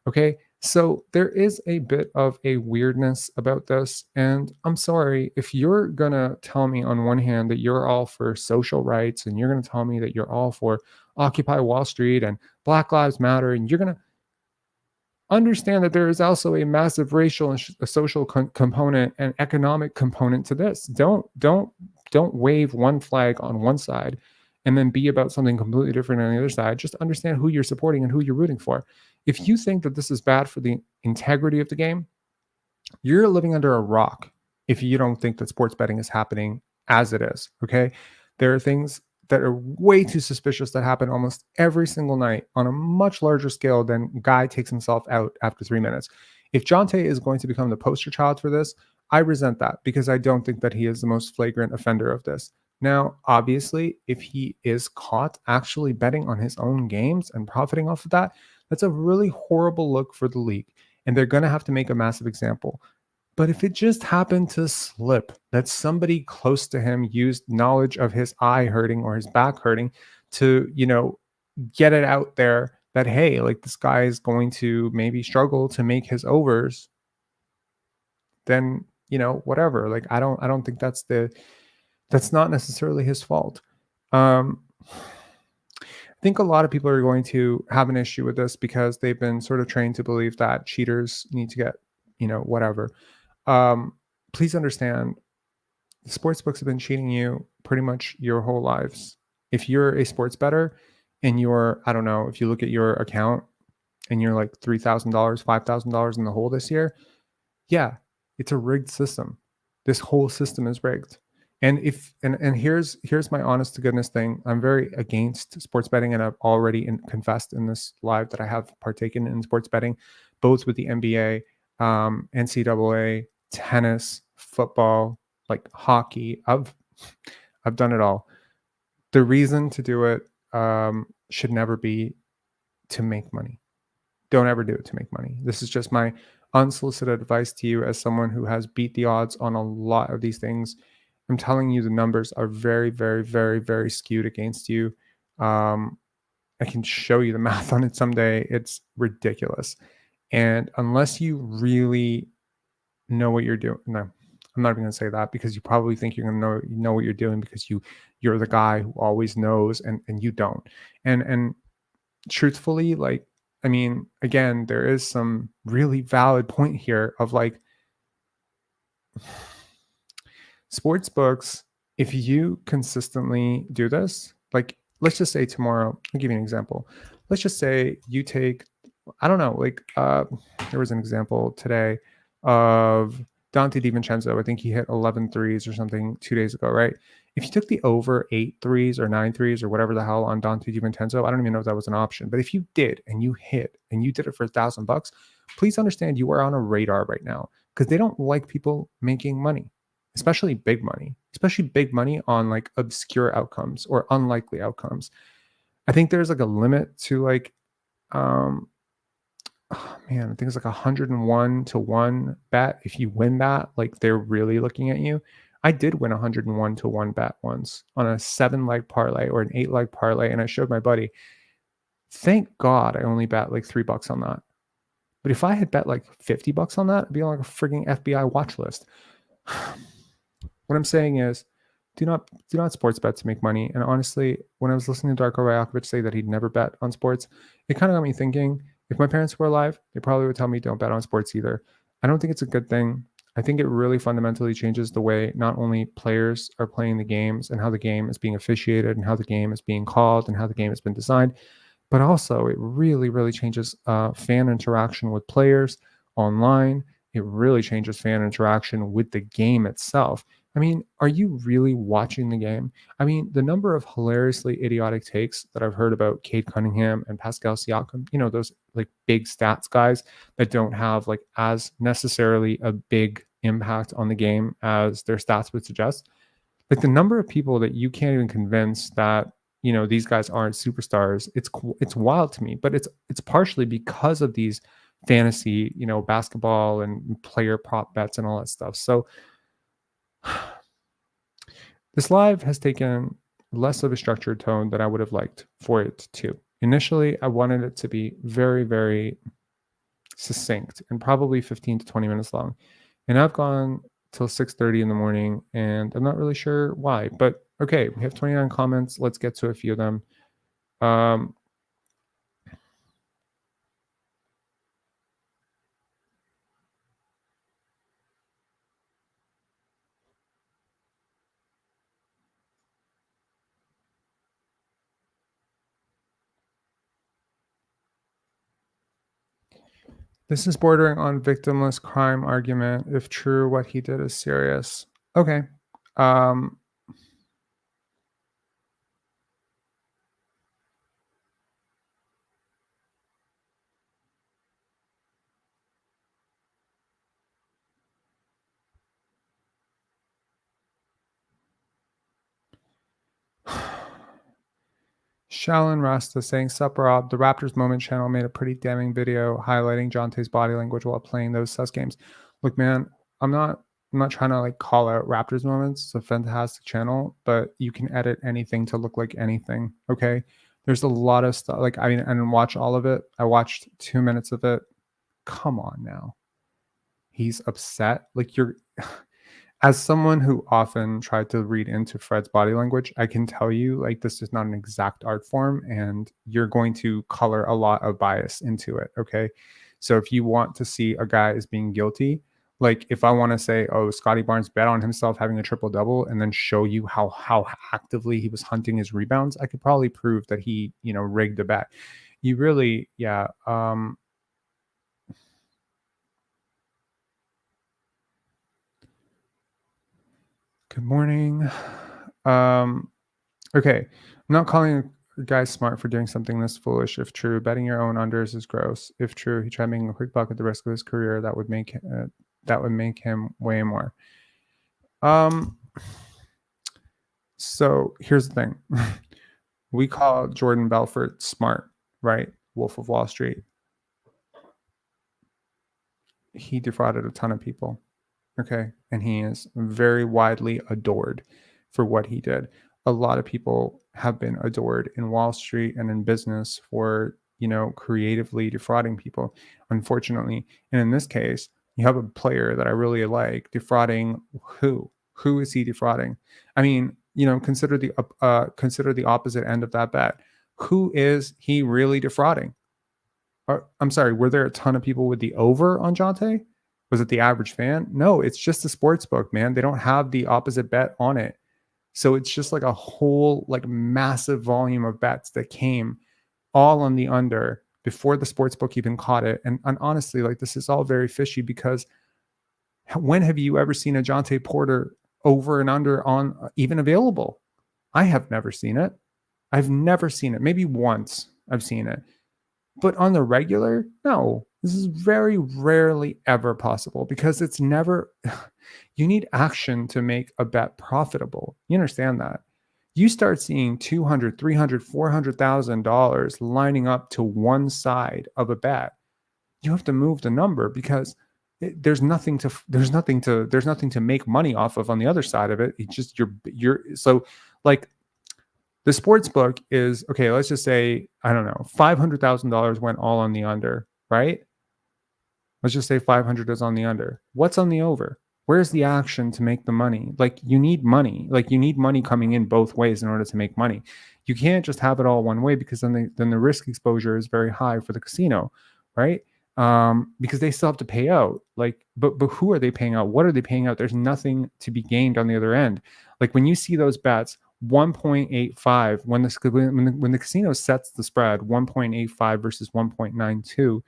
Okay, so there is a bit of a weirdness about this. And I'm sorry, if you're going to tell me on one hand that you're all for social rights and you're going to tell me that you're all for Occupy Wall Street and Black Lives Matter, and you're going to understand that there is also a massive racial and social component and economic component to this. Don't wave one flag on one side and then be about something completely different on the other side. Just understand who you're supporting and who you're rooting for. If you think that this is bad for the integrity of the game, you're living under a rock if you don't think that sports betting is happening as it is, okay? There are things that are way too suspicious that happen almost every single night on a much larger scale than Guy takes himself out after 3 minutes. If Jontay is going to become the poster child for this, I resent that because I don't think that he is the most flagrant offender of this. Now, obviously, if he is caught actually betting on his own games and profiting off of that, that's a really horrible look for the league. And they're going to have to make a massive example. But if it just happened to slip that somebody close to him used knowledge of his eye hurting or his back hurting to, get it out there that, hey, this guy is going to maybe struggle to make his overs, then, whatever. I don't think that's not necessarily his fault. I think a lot of people are going to have an issue with this because they've been sort of trained to believe that cheaters need to get, whatever. Please understand, the sports books have been cheating you pretty much your whole lives. If you're a sports bettor and you're, I don't know, if you look at your account and you're like $3,000, $5,000 in the hole this year, yeah, it's a rigged system. This whole system is rigged. And here's my honest to goodness thing. I'm very against sports betting, and I've already confessed in this live that I have partaken in sports betting, both with the NBA, NCAA, tennis, football, hockey. I've done it all. The reason to do it should never be to make money. Don't ever do it to make money. This is just my unsolicited advice to you as someone who has beat the odds on a lot of these things. I'm telling you, the numbers are very, very, very, very skewed against you. I can show you the math on it someday. It's ridiculous. And unless you really know what you're doing, no, I'm not even going to say that, because you probably think you're going to know what you're doing because you're the guy who always knows, and you don't. And truthfully, like, I mean, again, there is some really valid point here of like, sports books, if you consistently do this, like, let's just say tomorrow, I'll give you an example. Let's just say you take, I don't know, like, there was an example today of Dante DiVincenzo. I think he hit 11 threes or something 2 days ago, right? If you took the over 8 threes or 9 threes or whatever the hell on Dante DiVincenzo, I don't even know if that was an option, but if you did and you hit and you did it for $1,000, please understand you are on a radar right now, because they don't like people making money, especially big money on like obscure outcomes or unlikely outcomes. I think there's like a limit to like, oh man, I think it's like 101 to 1 bet. If you win that, like, they're really looking at you. I did win 101 to 1 bet once on a 7-leg parlay or an 8-leg parlay, and I showed my buddy. Thank God I only bet like $3 on that. But if I had bet like $50 on that, I'd be on like a freaking FBI watch list. What I'm saying is, do not sports bet to make money. And honestly, when I was listening to Darko Rajakovic say that he'd never bet on sports, it kind of got me thinking, if my parents were alive, they probably would tell me don't bet on sports either. I don't think it's a good thing. I think it really fundamentally changes the way not only players are playing the games and how the game is being officiated and how the game is being called and how the game has been designed, but also it really, really changes fan interaction with players online. It really changes fan interaction with the game itself. I mean, are you really watching the game? I mean, the number of hilariously idiotic takes that I've heard about Cade Cunningham and Pascal Siakam, those like big stats guys that don't have like as necessarily a big impact on the game as their stats would suggest. Like, the number of people that you can't even convince that, these guys aren't superstars, it's wild to me. But it's partially because of these fantasy, basketball and player prop bets and all that stuff. So this live has taken less of a structured tone than I would have liked for it to. Initially, I wanted it to be very, very succinct and probably 15 to 20 minutes long. And I've gone till 6:30 in the morning, and I'm not really sure why. But okay, we have 29 comments. Let's get to a few of them. This is bordering on victimless crime argument. If true, what he did is serious. Okay. Shalin Rasta saying, "Sup, Rob. The Raptors Moment channel made a pretty damning video highlighting Jontay's body language while playing those sus games." Look, man, I'm not trying to like call out Raptors Moments. It's a fantastic channel, but you can edit anything to look like anything. Okay, there's a lot of stuff. Like, I mean, I didn't watch all of it. I watched 2 minutes of it. Come on now. He's upset. Like, you're. As someone who often tried to read into Fred's body language, I can tell you, like, this is not an exact art form, and you're going to color a lot of bias into it. Okay. So if you want to see a guy as being guilty, like, if I want to say, oh, Scotty Barnes bet on himself having a triple double, and then show you how actively he was hunting his rebounds, I could probably prove that he, rigged a bet. You really, yeah. Good morning. Okay. I'm not calling a guy smart for doing something this foolish. If true, betting your own unders is gross. If true, he tried making a quick buck at the risk of his career. That would make him way more. So here's the thing. We call Jordan Belfort smart, right? Wolf of Wall Street. He defrauded a ton of people. Okay. And he is very widely adored for what he did. A lot of people have been adored in Wall Street and in business for, creatively defrauding people. Unfortunately, and in this case, you have a player that I really like defrauding who? Who is he defrauding? I mean, consider the opposite end of that bet. Who is he really defrauding? I'm sorry, were there a ton of people with the over on Jontay? Was it the average fan? No, it's just a sports book, man. They don't have the opposite bet on it. So it's just like a whole like massive volume of bets that came all on the under before the sports book even caught it. And honestly, like this is all very fishy because when have you ever seen a Jontay Porter over and under on even available? I have never seen it. I've never seen it. Maybe once I've seen it. But on the regular, no, this is very rarely ever possible because it's never, you need action to make a bet profitable. You understand that? You start seeing $200, $300, $400,000 lining up to one side of a bet. You have to move the number because there's nothing to make money off of on the other side of it. It's just so like the sports book is okay. Let's just say, I don't know, $500,000 went all on the under, right? Let's just say 500 is on the under. What's on the over? Where's the action to make the money? Like you need money. Like you need money coming in both ways in order to make money. You can't just have it all one way because then the risk exposure is very high for the casino, right? Because they still have to pay out. Like, but who are they paying out? What are they paying out? There's nothing to be gained on the other end. Like when you see those bets, 1.85 when the casino sets the spread 1.85 versus 1.92.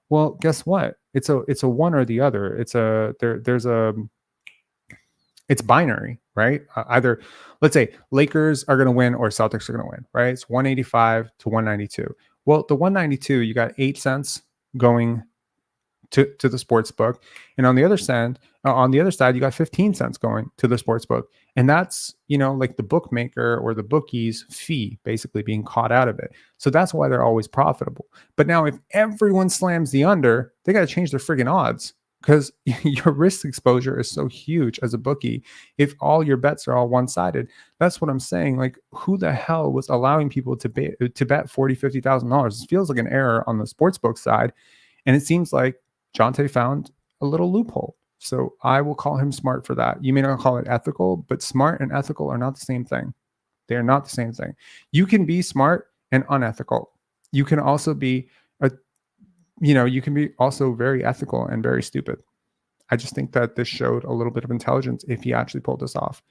Well, guess what? It's a one or the other. It's binary, right? Either let's say Lakers are going to win or Celtics are going to win, right? It's 185 to 192. Well, the 192, you got 8 cents going to the sports book, and on the other side, you got 15 cents going to the sports book, and that's like the bookmaker or the bookie's fee basically being caught out of it. So that's why they're always profitable. But now, if everyone slams the under, they got to change their friggin' odds because your risk exposure is so huge as a bookie. If all your bets are all one-sided, that's what I'm saying. Like, who the hell was allowing people to bet $40,000-$50,000? It feels like an error on the sportsbook side, and it seems like Jontay found a little loophole. So I will call him smart for that. You may not call it ethical, but smart and ethical are not the same thing. They are not the same thing. You can be smart and unethical. You can also be also very ethical and very stupid. I just think that this showed a little bit of intelligence if he actually pulled this off.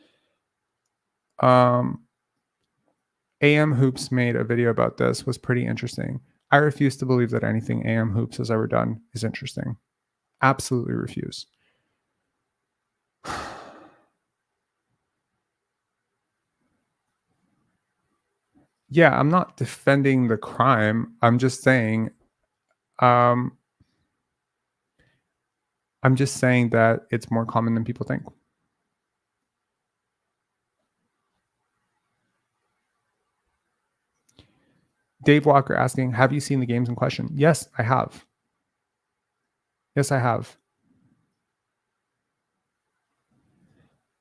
AM Hoops made a video about this, was pretty interesting. I refuse to believe that anything AM Hoops has ever done is interesting. Absolutely refuse. Yeah, I'm not defending the crime. I'm just saying, that it's more common than people think. Dave Walker asking, have you seen the games in question? Yes, I have. Yes, I have.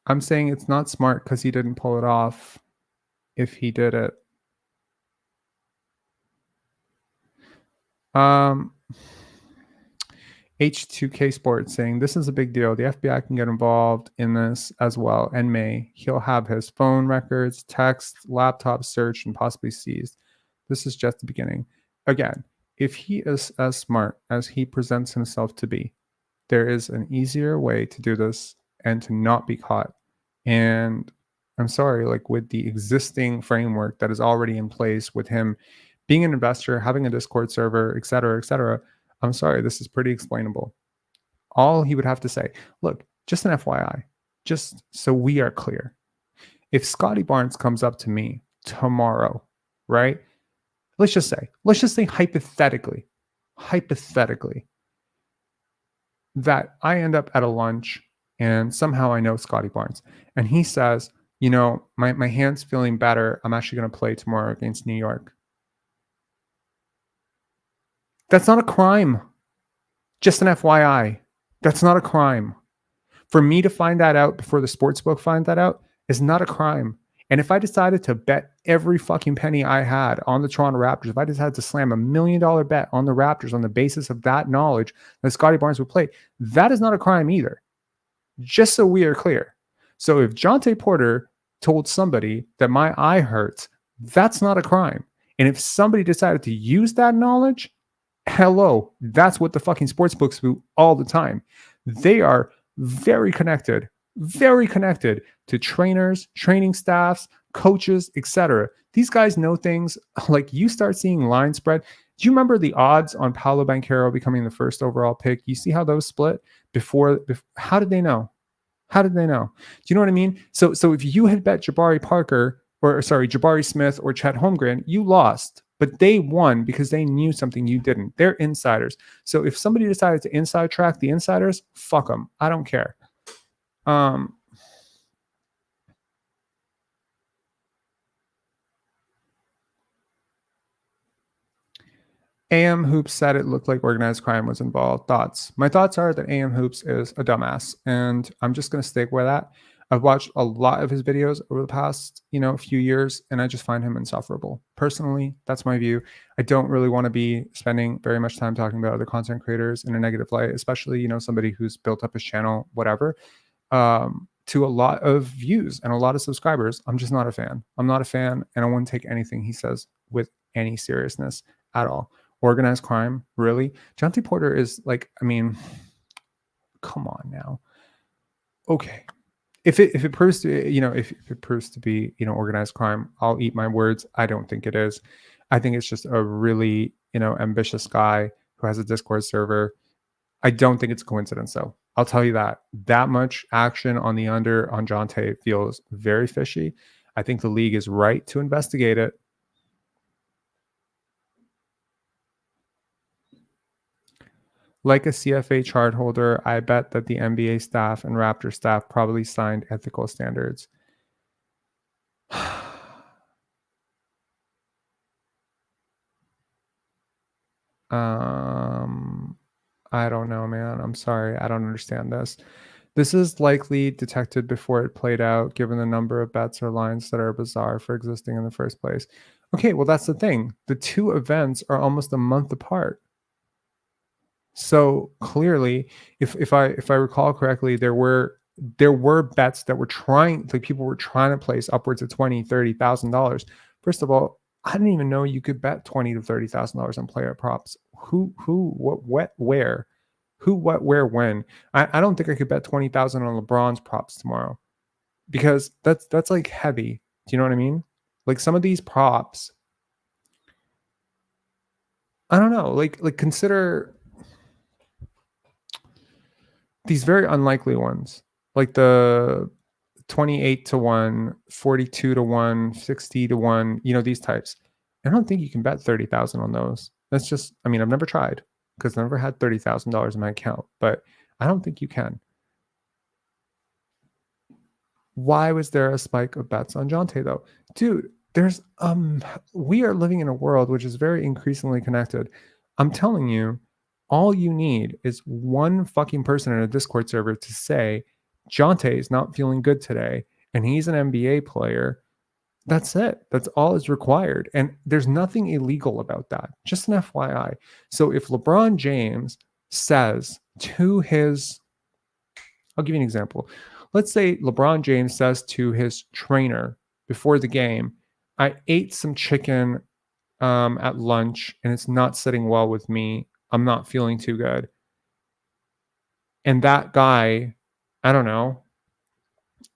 I'm saying it's not smart because he didn't pull it off if he did it. H2K Sports saying, this is a big deal. The FBI can get involved in this as well and may. He'll have his phone records, text, laptop searched, and possibly seized. This is just the beginning. Again, if he is as smart as he presents himself to be, there is an easier way to do this and to not be caught. And I'm sorry, like with the existing framework that is already in place with him being an investor, having a Discord server, et cetera, I'm sorry, this is pretty explainable. All he would have to say, look, just an FYI, just so we are clear. If Scotty Barnes comes up to me tomorrow, right? Let's just say hypothetically, that I end up at a lunch and somehow I know Scotty Barnes and he says, my hand's feeling better. I'm actually going to play tomorrow against New York. That's not a crime. Just an FYI. That's not a crime. For me to find that out before the sportsbook find that out is not a crime. And if I decided to bet every fucking penny I had on the Toronto Raptors, if I decided to slam $1 million bet on the Raptors on the basis of that knowledge that Scottie Barnes would play, that is not a crime either. Just so we are clear. So if Jontay Porter told somebody that my eye hurts, that's not a crime. And if somebody decided to use that knowledge, hello, that's what the fucking sports books do all the time. They are very connected to trainers, training staffs, coaches, etc. These guys know things. Like, you start seeing line spread. Do you remember the odds on Paolo Banchero becoming the first overall pick? You see how those split before how did they know? How did they know? Do you know what I mean? So if you had bet Jabari Smith or Chet Holmgren, you lost. But they won because they knew something you didn't. They're insiders. So if somebody decided to inside track the insiders, fuck them. I don't care. AM Hoops said it looked like organized crime was involved. Thoughts? My thoughts are that AM Hoops is a dumbass, and I'm just going to stick with that. I've watched a lot of his videos over the past, few years, and I just find him insufferable. Personally, that's my view. I don't really want to be spending very much time talking about other content creators in a negative light, especially, somebody who's built up his channel, whatever, to a lot of views and a lot of subscribers. I'm just not a fan. I'm not a fan, and I wouldn't take anything he says with any seriousness at all. Organized crime, really? Jontay Porter is come on now. Okay. If it proves to, if it proves to be, organized crime, I'll eat my words. I don't think it is. I think it's just a really, ambitious guy who has a Discord server. I don't think it's a coincidence, though. I'll tell you that much action on the under on Jontay feels very fishy. I think the league is right to investigate it. Like a CFA chart holder, I bet that the NBA staff and Raptor staff probably signed ethical standards. I don't know, man. I'm sorry. I don't understand this. This is likely detected before it played out, given the number of bets or lines that are bizarre for existing in the first place. Okay, well, that's the thing. The two events are almost a month apart. So clearly, if I recall correctly, there were bets that were people were trying to place upwards of $20,000-$30,000. First of all, I didn't even know you could bet $20,000 to $30,000 on player props. Who, what, where? Who, what, where, when? I don't think I could bet $20,000 on LeBron's props tomorrow, because that's like heavy. Do you know what I mean? Like, some of these props, I don't know. Like consider these very unlikely ones, like the 28 to 1, 42 to 1, 60 to 1, these types. I don't think you can bet 30,000 on those. That's just, I've never tried, because I never had $30,000 in my account, but I don't think you can. Why was there a spike of bets on Jontay, though? Dude, we are living in a world which is very increasingly connected. I'm telling you, all you need is one fucking person in a Discord server to say, Jontay is not feeling good today, and he's an NBA player. That's it. That's all is required. And there's nothing illegal about that. Just an FYI. So if LeBron James says to I'll give you an example. Let's say LeBron James says to his trainer before the game, I ate some chicken at lunch and it's not sitting well with me. I'm not feeling too good. And that guy, I don't know,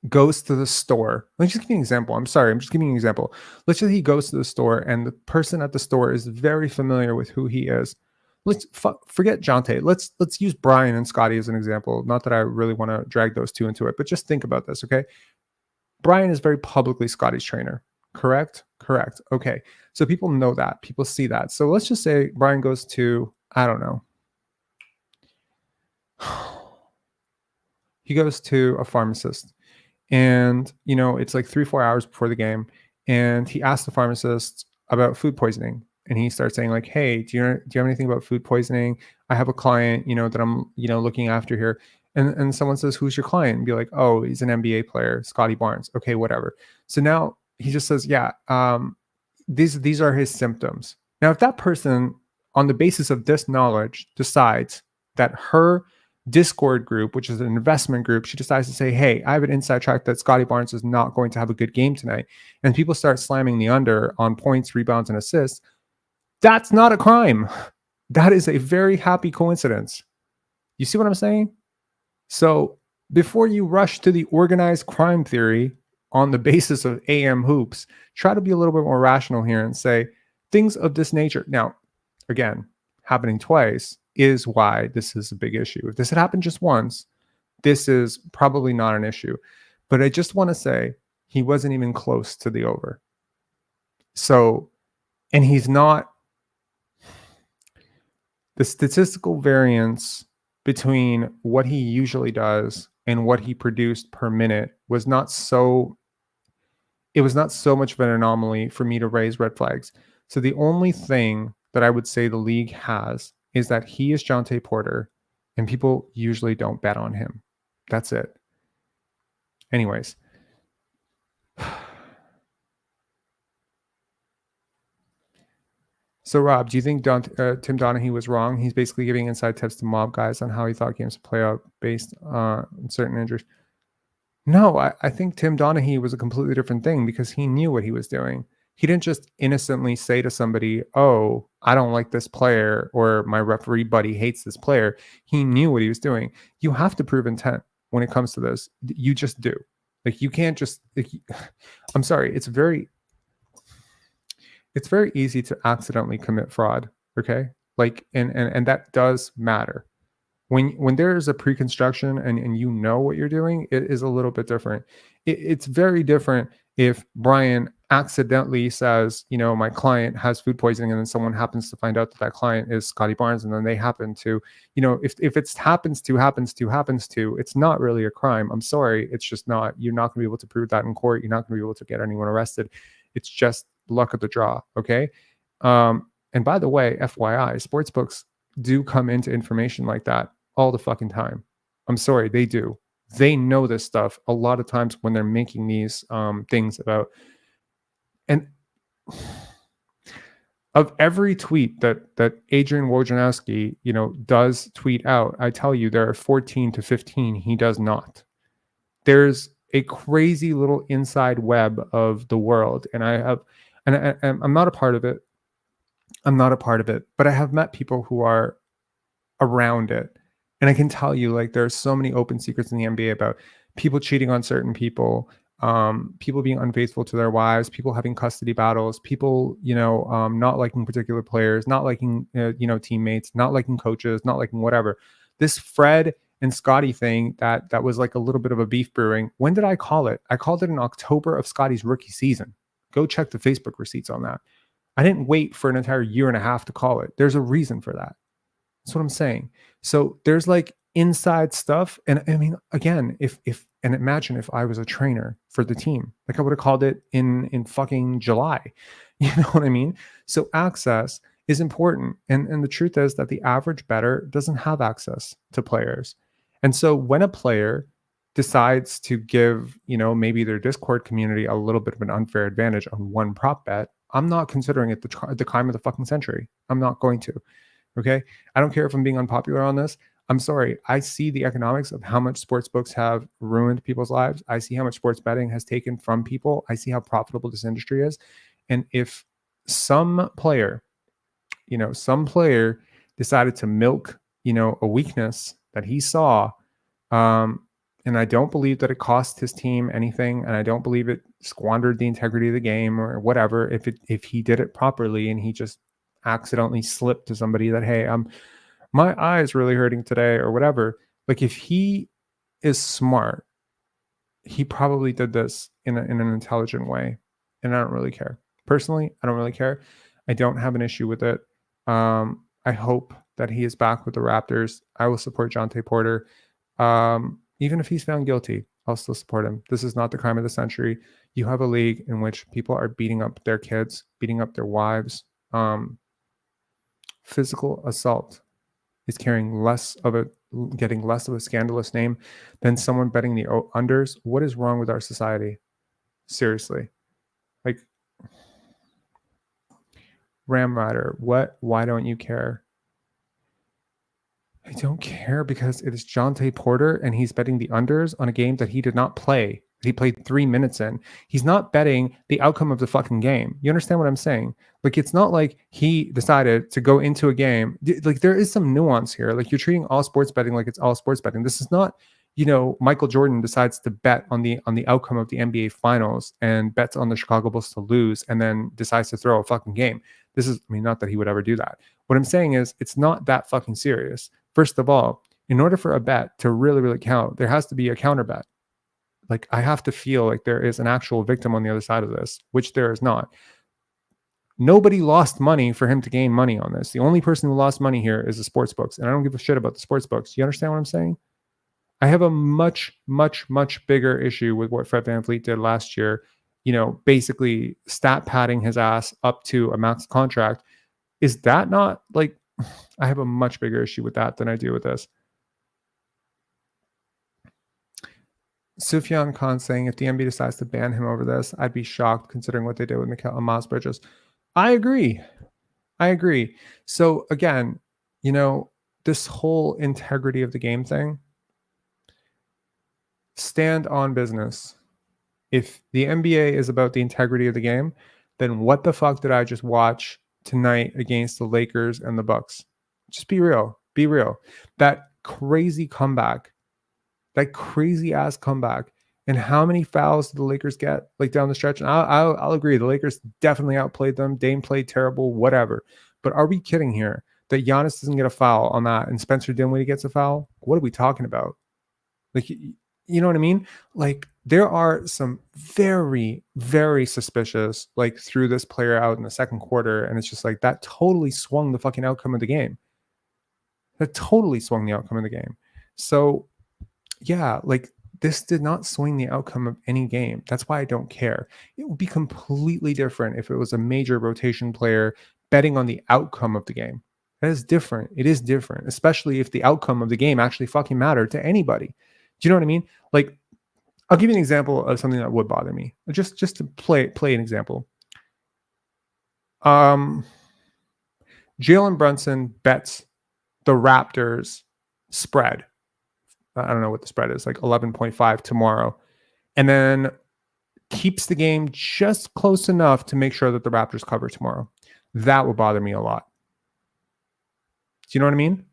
goes to the store. Let's just give you an example. I'm sorry, I'm just giving you an example. Let's say he goes to the store and the person at the store is very familiar with who he is. Let's forget Jontay. Let's use Brian and Scottie as an example. Not that I really want to drag those two into it, but just think about this, okay? Brian is very publicly Scottie's trainer. Correct? Correct. Okay. So people know that. People see that. So let's just say Brian goes to, I don't know. He goes to a pharmacist, and it's like 3-4 hours before the game, and he asks the pharmacist about food poisoning, and he starts saying like, hey, do you have anything about food poisoning? I have a client that I'm looking after here. And someone says, who's your client? And be like, oh, he's an NBA player, Scotty Barnes. Okay, whatever. So now he just says, yeah, these are his symptoms. Now, if that person, on the basis of this knowledge, decides that her Discord group, which is an investment group, she decides to say, hey, I have an inside track that Scotty Barnes is not going to have a good game tonight, and people start slamming the under on points, rebounds, and assists, that's not a crime. That is a very happy coincidence. You see what I'm saying? So before you rush to the organized crime theory on the basis of AM hoops, try to be a little bit more rational here and say things of this nature. Now, again, happening twice is why this is a big issue. If this had happened just once, this is probably not an issue. But I just want to say he wasn't even close to the over. So, and he's not, the statistical variance between what he usually does and what he produced per minute was not so, it was not so much of an anomaly for me to raise red flags. So the only thing that I would say the league has is that he is Jontay Porter and people usually don't bet on him. That's it. Anyways. So, Rob, do you think Tim Donaghy was wrong? He's basically giving inside tips to mob guys on how he thought games would play out based on certain injuries. No, I think Tim Donaghy was a completely different thing because he knew what he was doing. He didn't just innocently say to somebody, oh, I don't like this player, or my referee buddy hates this player. He knew what he was doing. You have to prove intent when it comes to this. You just do. Like, you can't just, I'm sorry, it's very easy to accidentally commit fraud. Okay. Like, and that does matter. When there is a pre-construction and you know what you're doing, it is a little bit different. It's very different if Brian accidentally says, you know, my client has food poisoning, and then someone happens to find out that client is Scotty Barnes, and then they happen to, you know, if it's happens to, it's not really a crime. I'm sorry. It's just not. You're not going to be able to prove that in court. You're not going to be able to get anyone arrested. It's just luck of the draw. Okay. And by the way, FYI, sportsbooks do come into information like that all the fucking time. I'm sorry, they do. They know this stuff a lot of times when they're making these things about. And of every tweet that Adrian Wojnarowski, you know, does tweet out, I tell you, there are 14 to 15 he does not. There's a crazy little inside web of the world, and I'm not a part of it. I'm not a part of it, but I have met people who are around it. And I can tell you, like, there's so many open secrets in the NBA about people cheating on certain people, people being unfaithful to their wives, people having custody battles, people, you know, not liking particular players, not liking, you know, teammates, not liking coaches, not liking whatever. This Fred and Scotty thing that was like a little bit of a beef brewing. When did I call it? I called it in October of Scotty's rookie season. Go check the Facebook receipts on that. I didn't wait for an entire year and a half to call it. There's a reason for that. That's what I'm saying. So there's like inside stuff. And I mean, again, and imagine if I was a trainer for the team, like I would have called it in fucking July. You know what I mean? So access is important. And the truth is that the average bettor doesn't have access to players. And so when a player decides to give, you know, maybe their Discord community a little bit of an unfair advantage on one prop bet, I'm not considering it the crime of the fucking century. I'm not going to. Okay. I don't care if I'm being unpopular on this. I'm sorry. I see the economics of how much sports books have ruined people's lives. I see how much sports betting has taken from people. I see how profitable this industry is. And if some player decided to milk, you know, a weakness that he saw, and I don't believe that it cost his team anything, and I don't believe it squandered the integrity of the game or whatever. If he did it properly and he just accidentally slipped to somebody that, hey, my eye is really hurting today or whatever. Like, if he is smart, he probably did this in an intelligent way, and I don't really care. Personally, I don't really care. I don't have an issue with it. I hope that he is back with the Raptors. I will support Jontay Porter. Even if he's found guilty, I'll still support him. This is not the crime of the century. You have a league in which people are beating up their kids, beating up their wives. Physical assault is getting less of a scandalous name than someone betting the unders. What is wrong with our society? Seriously. Like, Ram Rider, why don't you care? I don't care because it is Jontay Porter and he's betting the unders on a game that he did not play. He played 3 minutes in. He's not betting the outcome of the fucking game. You understand what I'm saying? Like, it's not like he decided to go into a game. Like, there is some nuance here. Like, you're treating all sports betting like it's all sports betting. This is not, Michael Jordan decides to bet on the outcome of the NBA finals and bets on the Chicago Bulls to lose and then decides to throw a fucking game. This is, not that he would ever do that. What I'm saying is it's not that fucking serious. First of all, in order for a bet to really, really count, there has to be a counter bet. Like, I have to feel like there is an actual victim on the other side of this, which there is not. Nobody lost money for him to gain money on this. The only person who lost money here is the sports books. And I don't give a shit about the sports books. You understand what I'm saying? I have a much, much, much bigger issue with what Fred VanVleet did last year, basically stat padding his ass up to a max contract. Is that not like, I have a much bigger issue with that than I do with this. Sufyan Khan saying if the NBA decides to ban him over this, I'd be shocked considering what they did with Miles Bridges. I agree. So again, this whole integrity of the game thing, stand on business. If the NBA is about the integrity of the game, then what the fuck did I just watch tonight against the Lakers and the Bucks? Just be real. That crazy comeback, that crazy ass comeback, and how many fouls did the Lakers get like down the stretch? And I'll agree, the Lakers definitely outplayed them. Dame played terrible, whatever. But are we kidding here that Giannis doesn't get a foul on that and Spencer Dinwiddie gets a foul? What are we talking about? Like, you know what I mean? Like, there are some very, very suspicious, like, threw this player out in the second quarter, and it's just like that totally swung the fucking outcome of the game. So, yeah, like, this did not swing the outcome of any game. That's why I don't care. It would be completely different if it was a major rotation player betting on the outcome of the game. That is different. It is different, especially if the outcome of the game actually fucking mattered to anybody. Do you know what I mean? Like, I'll give you an example of something that would bother me. Just to play an example. Jalen Brunson bets the Raptors spread. I don't know what the spread is, like 11.5 tomorrow. And then keeps the game just close enough to make sure that the Raptors cover tomorrow. That would bother me a lot. Do you know what I mean?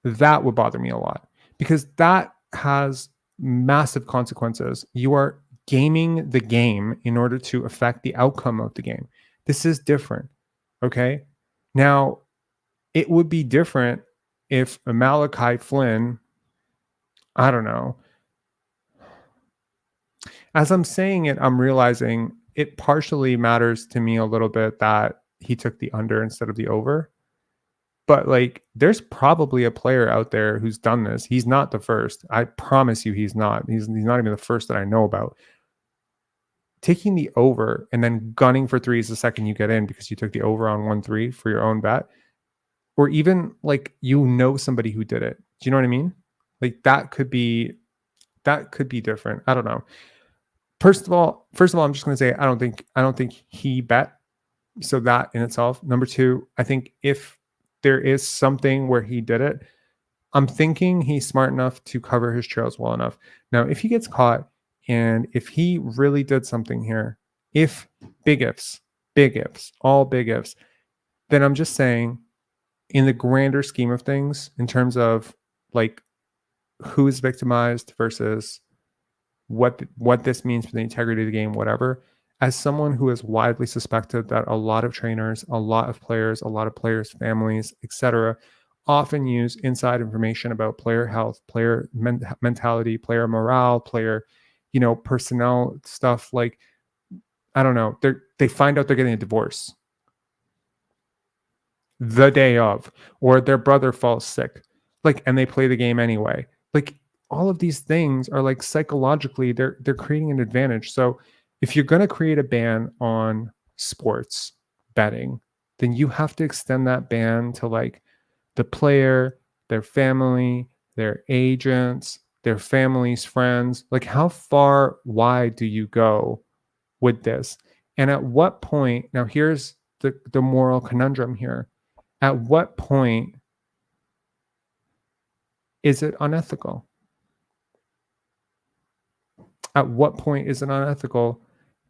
That would bother me a lot because that has massive consequences. You are gaming the game in order to affect the outcome of the game. This is different. Okay. Now, it would be different if Malachi Flynn, I don't know. As I'm saying it, I'm realizing it partially matters to me a little bit that he took the under instead of the over. But like, there's probably a player out there who's done this. He's not the first. I promise you he's not. He's not even the first that I know about. Taking the over and then gunning for threes the second you get in because you took the over on 1-3 for your own bet. Or even like, somebody who did it. Do you know what I mean? Like, that could be different. I don't know. First of all, I'm just going to say I don't think he bet. So that in itself. Number two, I think if there is something where he did it, I'm thinking he's smart enough to cover his trails well enough. Now, if he gets caught and if he really did something here, if big ifs, all big ifs, then I'm just saying in the grander scheme of things, in terms of like who is victimized versus what this means for the integrity of the game, whatever, as someone who is widely suspected that a lot of trainers, a lot of players, families, etc., often use inside information about player health, player mentality, player morale, player, personnel stuff. Like, I don't know, they find out they're getting a divorce the day of, or their brother falls sick, like, and they play the game anyway. Like, all of these things are like psychologically, they're creating an advantage. So if you're going to create a ban on sports betting, then you have to extend that ban to like the player, their family, their agents, their family's friends. Like, how far wide do you go with this? And at what point, now here's the moral conundrum here. At what point is it unethical? At what point is it unethical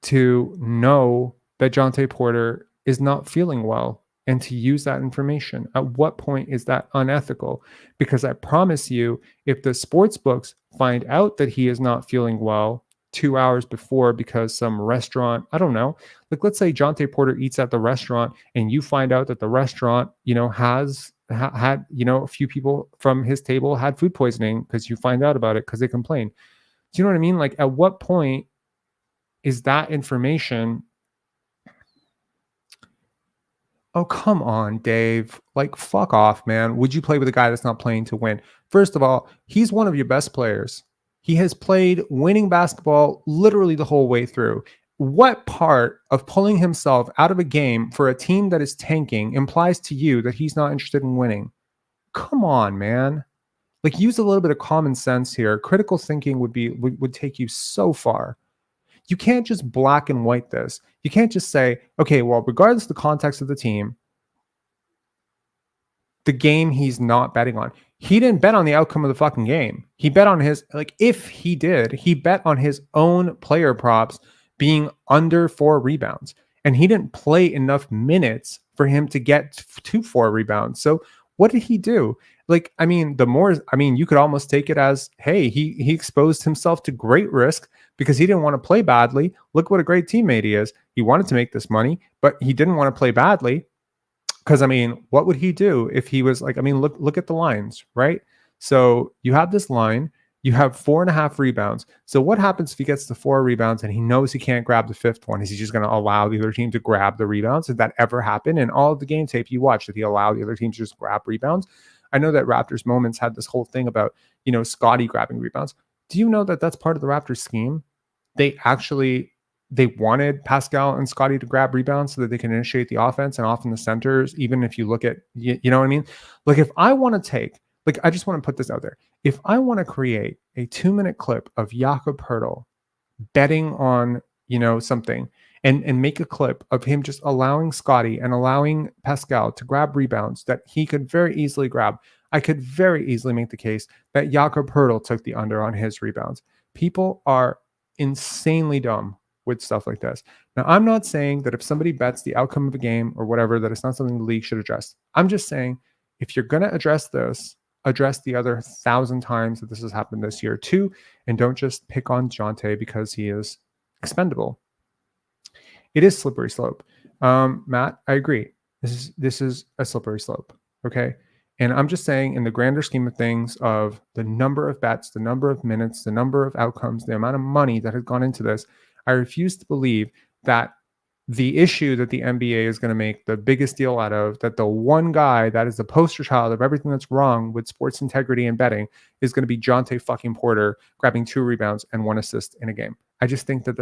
to know that Jontay Porter is not feeling well and to use that information? At what point is that unethical? Because I promise you, if the sports books find out that he is not feeling well 2 hours before because some restaurant, I don't know, like let's say Jontay Porter eats at the restaurant and you find out that the restaurant, had, a few people from his table had food poisoning because you find out about it because they complained. Do you know what I mean? Like, at what point is that information? Oh, come on, Dave. Like, fuck off, man. Would you play with a guy that's not playing to win? First of all, he's one of your best players. He has played winning basketball literally the whole way through. What part of pulling himself out of a game for a team that is tanking implies to you that he's not interested in winning? Come on, man. Like, use a little bit of common sense here. Critical thinking would take you so far. You can't just black and white this. You can't just say, okay, well, regardless of the context of the team, the game he's not betting on. He didn't bet on the outcome of the fucking game. He bet on his, like, if he did, he bet on his own player props being under 4 rebounds. And he didn't play enough minutes for him to get to 4 rebounds. So what did he do? Like, I mean, you could almost take it as, hey, he exposed himself to great risk because he didn't want to play badly. Look what a great teammate he is. He wanted to make this money, but he didn't want to play badly. Because, I mean, what would he do if he was like, I mean, look at the lines, right? So you have this line, you have 4.5 rebounds. So what happens if he gets to 4 rebounds and he knows he can't grab the 5th one? Is he just going to allow the other team to grab the rebounds? Did that ever happen? In all of the game tape you watched, did he allow the other team to just grab rebounds? I know that Raptors Moments had this whole thing about, Scotty grabbing rebounds. Do you know that that's part of the Raptors scheme? They wanted Pascal and Scotty to grab rebounds so that they can initiate the offense and often the centers, even if you look at, you know what I mean? Like, if I want to take, like, I just want to put this out there. If I want to create a 2-minute clip of Jakob Poeltl betting on, something and make a clip of him just allowing Scotty and allowing Pascal to grab rebounds that he could very easily grab, I could very easily make the case that Jakob Poeltl took the under on his rebounds. People are insanely dumb with stuff like this. Now, I'm not saying that if somebody bets the outcome of a game or whatever, that it's not something the league should address. I'm just saying, if you're going to address this, address the other 1,000 times that this has happened this year too, and don't just pick on Jontay because he is expendable. It is slippery slope. Matt, I agree. This is a slippery slope. Okay. And I'm just saying, in the grander scheme of things, of the number of bets, the number of minutes, the number of outcomes, the amount of money that has gone into this, I refuse to believe that the issue that the NBA is going to make the biggest deal out of, that the one guy that is the poster child of everything that's wrong with sports integrity and betting, is going to be Jontay fucking Porter grabbing 2 rebounds and 1 assist in a game. I just think that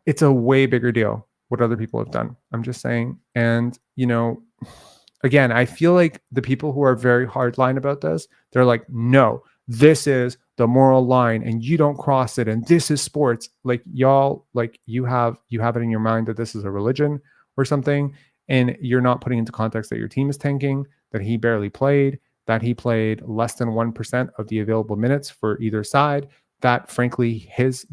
it's a way bigger deal what other people have done. I'm just saying. And, again, I feel like the people who are very hardline about this, they're like, no, this is the moral line and you don't cross it. And this is sports. Like, y'all, like, you have it in your mind that this is a religion or something. And you're not putting into context that your team is tanking, that he barely played, that he played less than 1% of the available minutes for either side, that frankly, his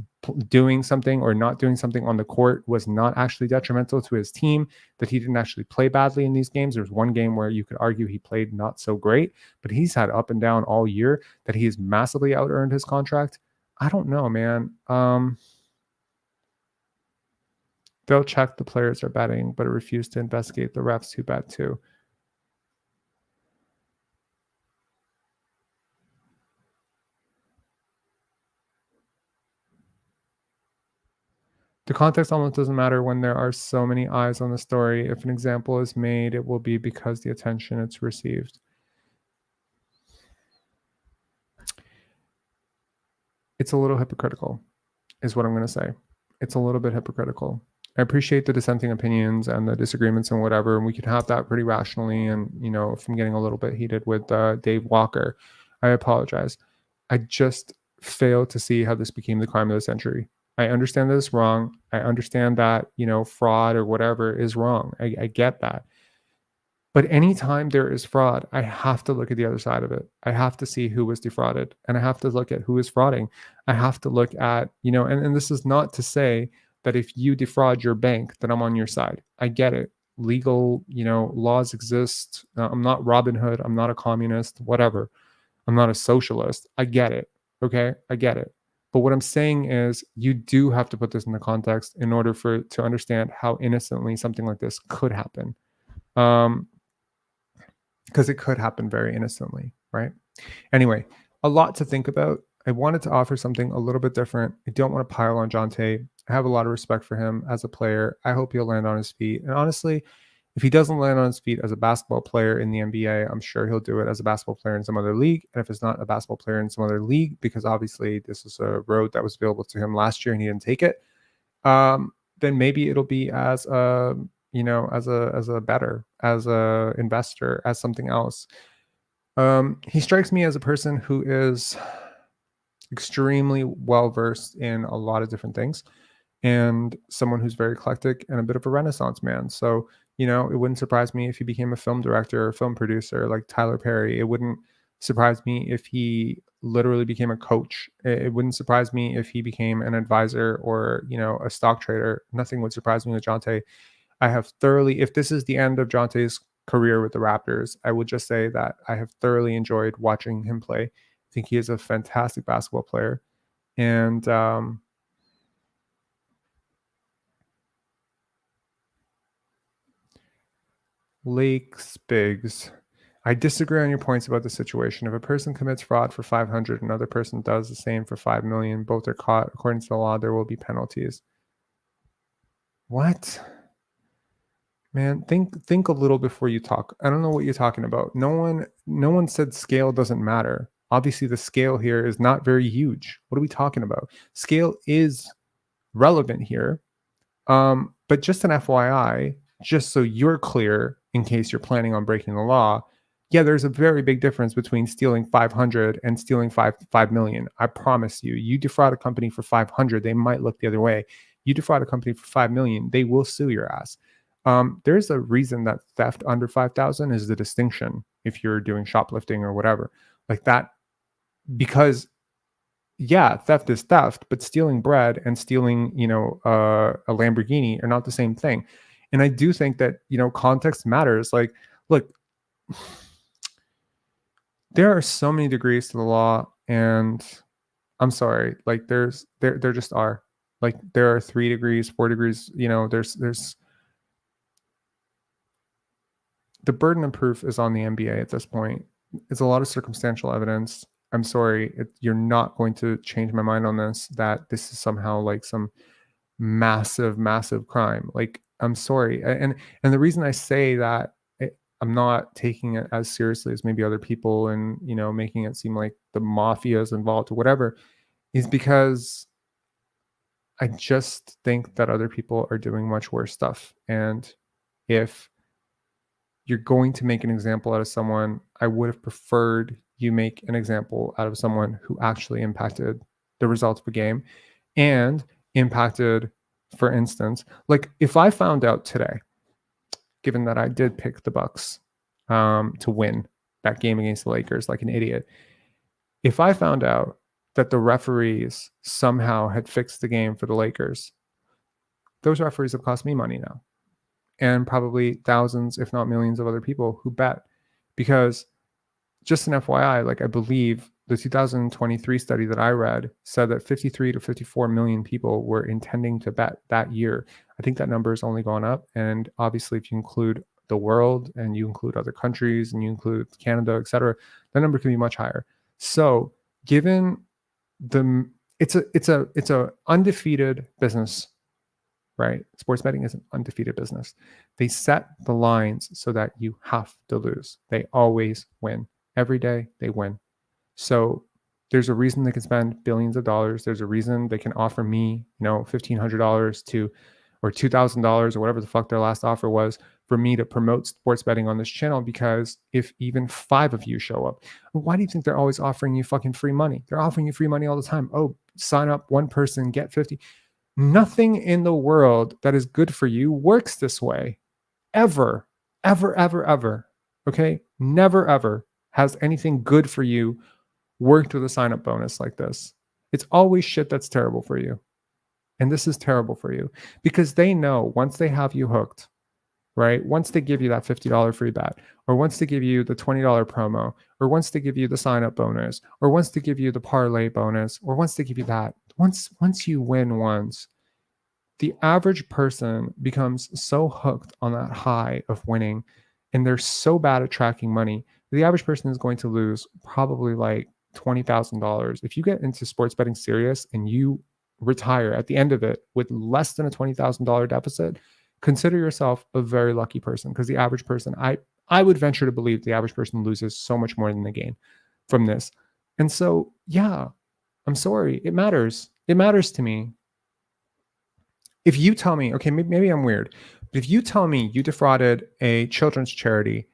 doing something or not doing something on the court was not actually detrimental to his team, that he didn't actually play badly in these games. There's one game where you could argue he played not so great, but he's had up and down all year, that he has massively out-earned his contract. I don't know, man. They'll check the players are betting, but refuse to investigate the refs who bet too. The context almost doesn't matter when there are so many eyes on the story. If an example is made, it will be because the attention it's received. It's a little hypocritical, is what I'm going to say. It's a little bit hypocritical. I appreciate the dissenting opinions and the disagreements and whatever, and we can have that pretty rationally. And if I'm getting a little bit heated with Dave Walker, I apologize. I just fail to see how this became the crime of the century. I understand that it's wrong. I understand that fraud or whatever is wrong. I get that. But anytime there is fraud, I have to look at the other side of it. I have to see who was defrauded, and I have to look at who is frauding. I have to look at, and this is not to say that if you defraud your bank, that I'm on your side. I get it. Legal, laws exist. I'm not Robin Hood. I'm not a communist, whatever. I'm not a socialist. I get it. Okay. I get it. But what I'm saying is you do have to put this in the context in order to understand how innocently something like this could happen. Because it could happen very innocently, right? Anyway, a lot to think about. I wanted to offer something a little bit different. I don't want to pile on Jontay. I have a lot of respect for him as a player. I hope he'll land on his feet. And honestly, if he doesn't land on his feet as a basketball player in the NBA, I'm sure he'll do it as a basketball player in some other league. And if it's not a basketball player in some other league, because obviously this is a road that was available to him last year and he didn't take it, then maybe it'll be as a as a bettor, as a investor, as something else. He strikes me as a person who is extremely well versed in a lot of different things, and someone who's very eclectic and a bit of a renaissance man. So it wouldn't surprise me if he became a film director or film producer like Tyler Perry. It wouldn't surprise me if he literally became a coach. It wouldn't surprise me if he became an advisor or a stock trader. Nothing would surprise me with Jontay. I have thoroughly, if this is the end of Jontay's career with the Raptors, I would just say that I have thoroughly enjoyed watching him play. I think he is a fantastic basketball player. And Lakes Biggs, I disagree on your points about the situation. If a person commits fraud for 500, another person does the same for 5 million, both are caught. According to the law, there will be penalties. What? Man, think a little before you talk. I don't know what you're talking about. No one said scale doesn't matter. Obviously, the scale here is not very huge. What are we talking about? Scale is relevant here. But just an FYI, just so you're clear, in case you're planning on breaking the law, yeah, there's a very big difference between stealing 500 and stealing 5 million. I promise you. You defraud a company for 500, they might look the other way. You defraud a company for 5 million, they will sue your ass. There's a reason that theft under 5,000 is the distinction if you're doing shoplifting or whatever like that, because yeah, theft is theft, but stealing bread and stealing, a Lamborghini are not the same thing. And I do think that, context matters. Like, look, there are so many degrees to the law, and I'm sorry, like there just are. Like there are 3 degrees, 4 degrees, there's the burden of proof is on the NBA at this point. It's a lot of circumstantial evidence. I'm sorry, you're not going to change my mind on this, that this is somehow like some massive crime. Like, I'm sorry. And the reason I say that, I'm not taking it as seriously as maybe other people and, making it seem like the mafia is involved or whatever, is because I just think that other people are doing much worse stuff. And if you're going to make an example out of someone, I would have preferred you make an example out of someone who actually impacted the results of a game and impacted, for instance, like if I found out today, given that I did pick the Bucks to win that game against the Lakers like an idiot, if I found out that the referees somehow had fixed the game for the Lakers, those referees have cost me money now. And probably thousands, if not millions of other people who bet. Because just an FYI, like I believe the 2023 study that I read said that 53 to 54 million people were intending to bet that year. I think that number has only gone up. And obviously, if you include the world and you include other countries and you include Canada, et cetera, that number can be much higher. So given it's a undefeated business, right? Sports betting is an undefeated business. They set the lines so that you have to lose. They always win. Every day they win. So there's a reason they can spend billions of dollars. There's a reason they can offer me, $1,500 to or $2,000 or whatever the fuck their last offer was for me to promote sports betting on this channel, because if even 5 of you show up, why do you think they're always offering you fucking free money? They're offering you free money all the time. Oh, sign up, one person, get 50. Nothing in the world that is good for you works this way. Ever, ever, ever, ever. Okay? Never, ever has anything good for you worked with a sign up bonus like this. It's always shit that's terrible for you. And this is terrible for you because they know once they have you hooked, right? Once they give you that $50 free bet, or once they give you the $20 promo, or once they give you the sign up bonus, or once they give you the parlay bonus, or once they give you that, once you win once, the average person becomes so hooked on that high of winning, and they're so bad at tracking money. The average person is going to lose probably like $20,000. If you get into sports betting serious and you retire at the end of it with less than a $20,000 deficit, consider yourself a very lucky person, because the average person, I would venture to believe the average person loses so much more than they gain from this. And so, yeah, I'm sorry. It matters. It matters to me. If you tell me, okay, maybe I'm weird, but if you tell me you defrauded a children's charity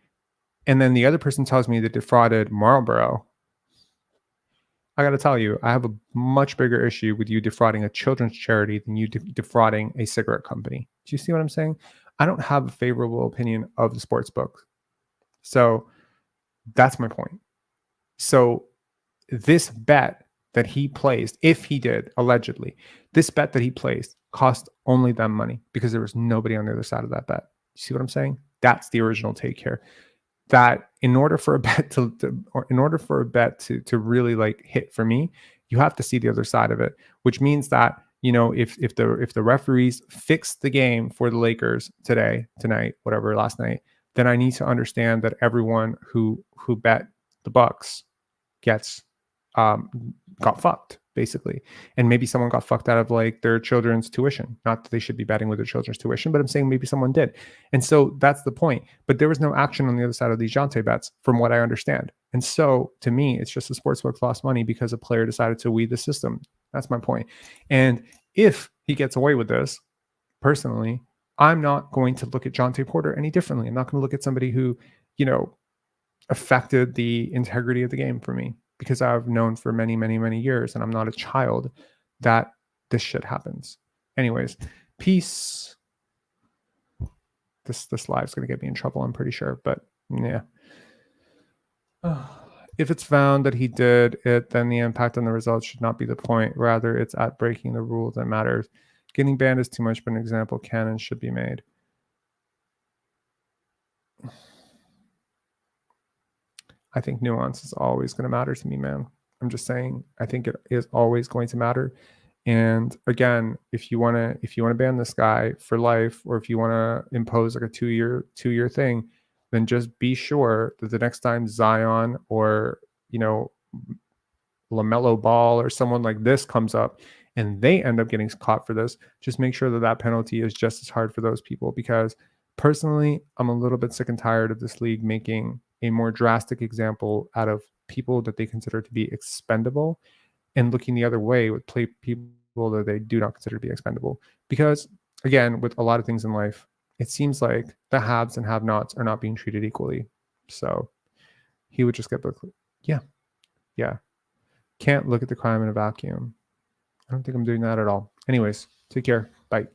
and then the other person tells me they defrauded Marlboro, I got to tell you, I have a much bigger issue with you defrauding a children's charity than you defrauding a cigarette company. Do you see what I'm saying? I don't have a favorable opinion of the sports book. So that's my point. So this bet that he placed, if he did, allegedly, this bet that he placed cost only them money because there was nobody on the other side of that bet. You see what I'm saying? That's the original take here. That in order for a bet to really like hit for me, you have to see the other side of it, which means that, you know, if the referees fix the game for the Lakers tonight, whatever, last night, then I need to understand that everyone who bet the Bucks gets got fucked, basically. And maybe someone got fucked out of like their children's tuition. Not that they should be betting with their children's tuition, but I'm saying maybe someone did. And so that's the point. But there was no action on the other side of these Jontay bets, from what I understand. And so to me, it's just the sportsbook lost money because a player decided to weed the system. That's my point. And if he gets away with this, personally, I'm not going to look at Jontay Porter any differently. I'm not going to look at somebody who, you know, affected the integrity of the game for me, because I've known for many, many, many years, and I'm not a child, that this shit happens. Anyways, peace. This live's going to get me in trouble, I'm pretty sure. But yeah. If it's found that he did it, then the impact on the results should not be the point. Rather, it's at breaking the rules that matters. Getting banned is too much, but an example can and should be made. I think nuance is always going to matter to me, man. I'm just saying, I think it is always going to matter. And again, if you want to ban this guy for life, or if you want to impose like a two-year thing, then just be sure that the next time Zion or, you know, LaMelo Ball or someone like this comes up and they end up getting caught for this, just make sure that that penalty is just as hard for those people. Because personally, I'm a little bit sick and tired of this league making a more drastic example out of people that they consider to be expendable and looking the other way with people that they do not consider to be expendable. Because again, with a lot of things in life, it seems like the haves and have-nots are not being treated equally. So he would just get the, yeah. Can't look at the crime in a vacuum. I don't think I'm doing that at all. Anyways, take care. Bye.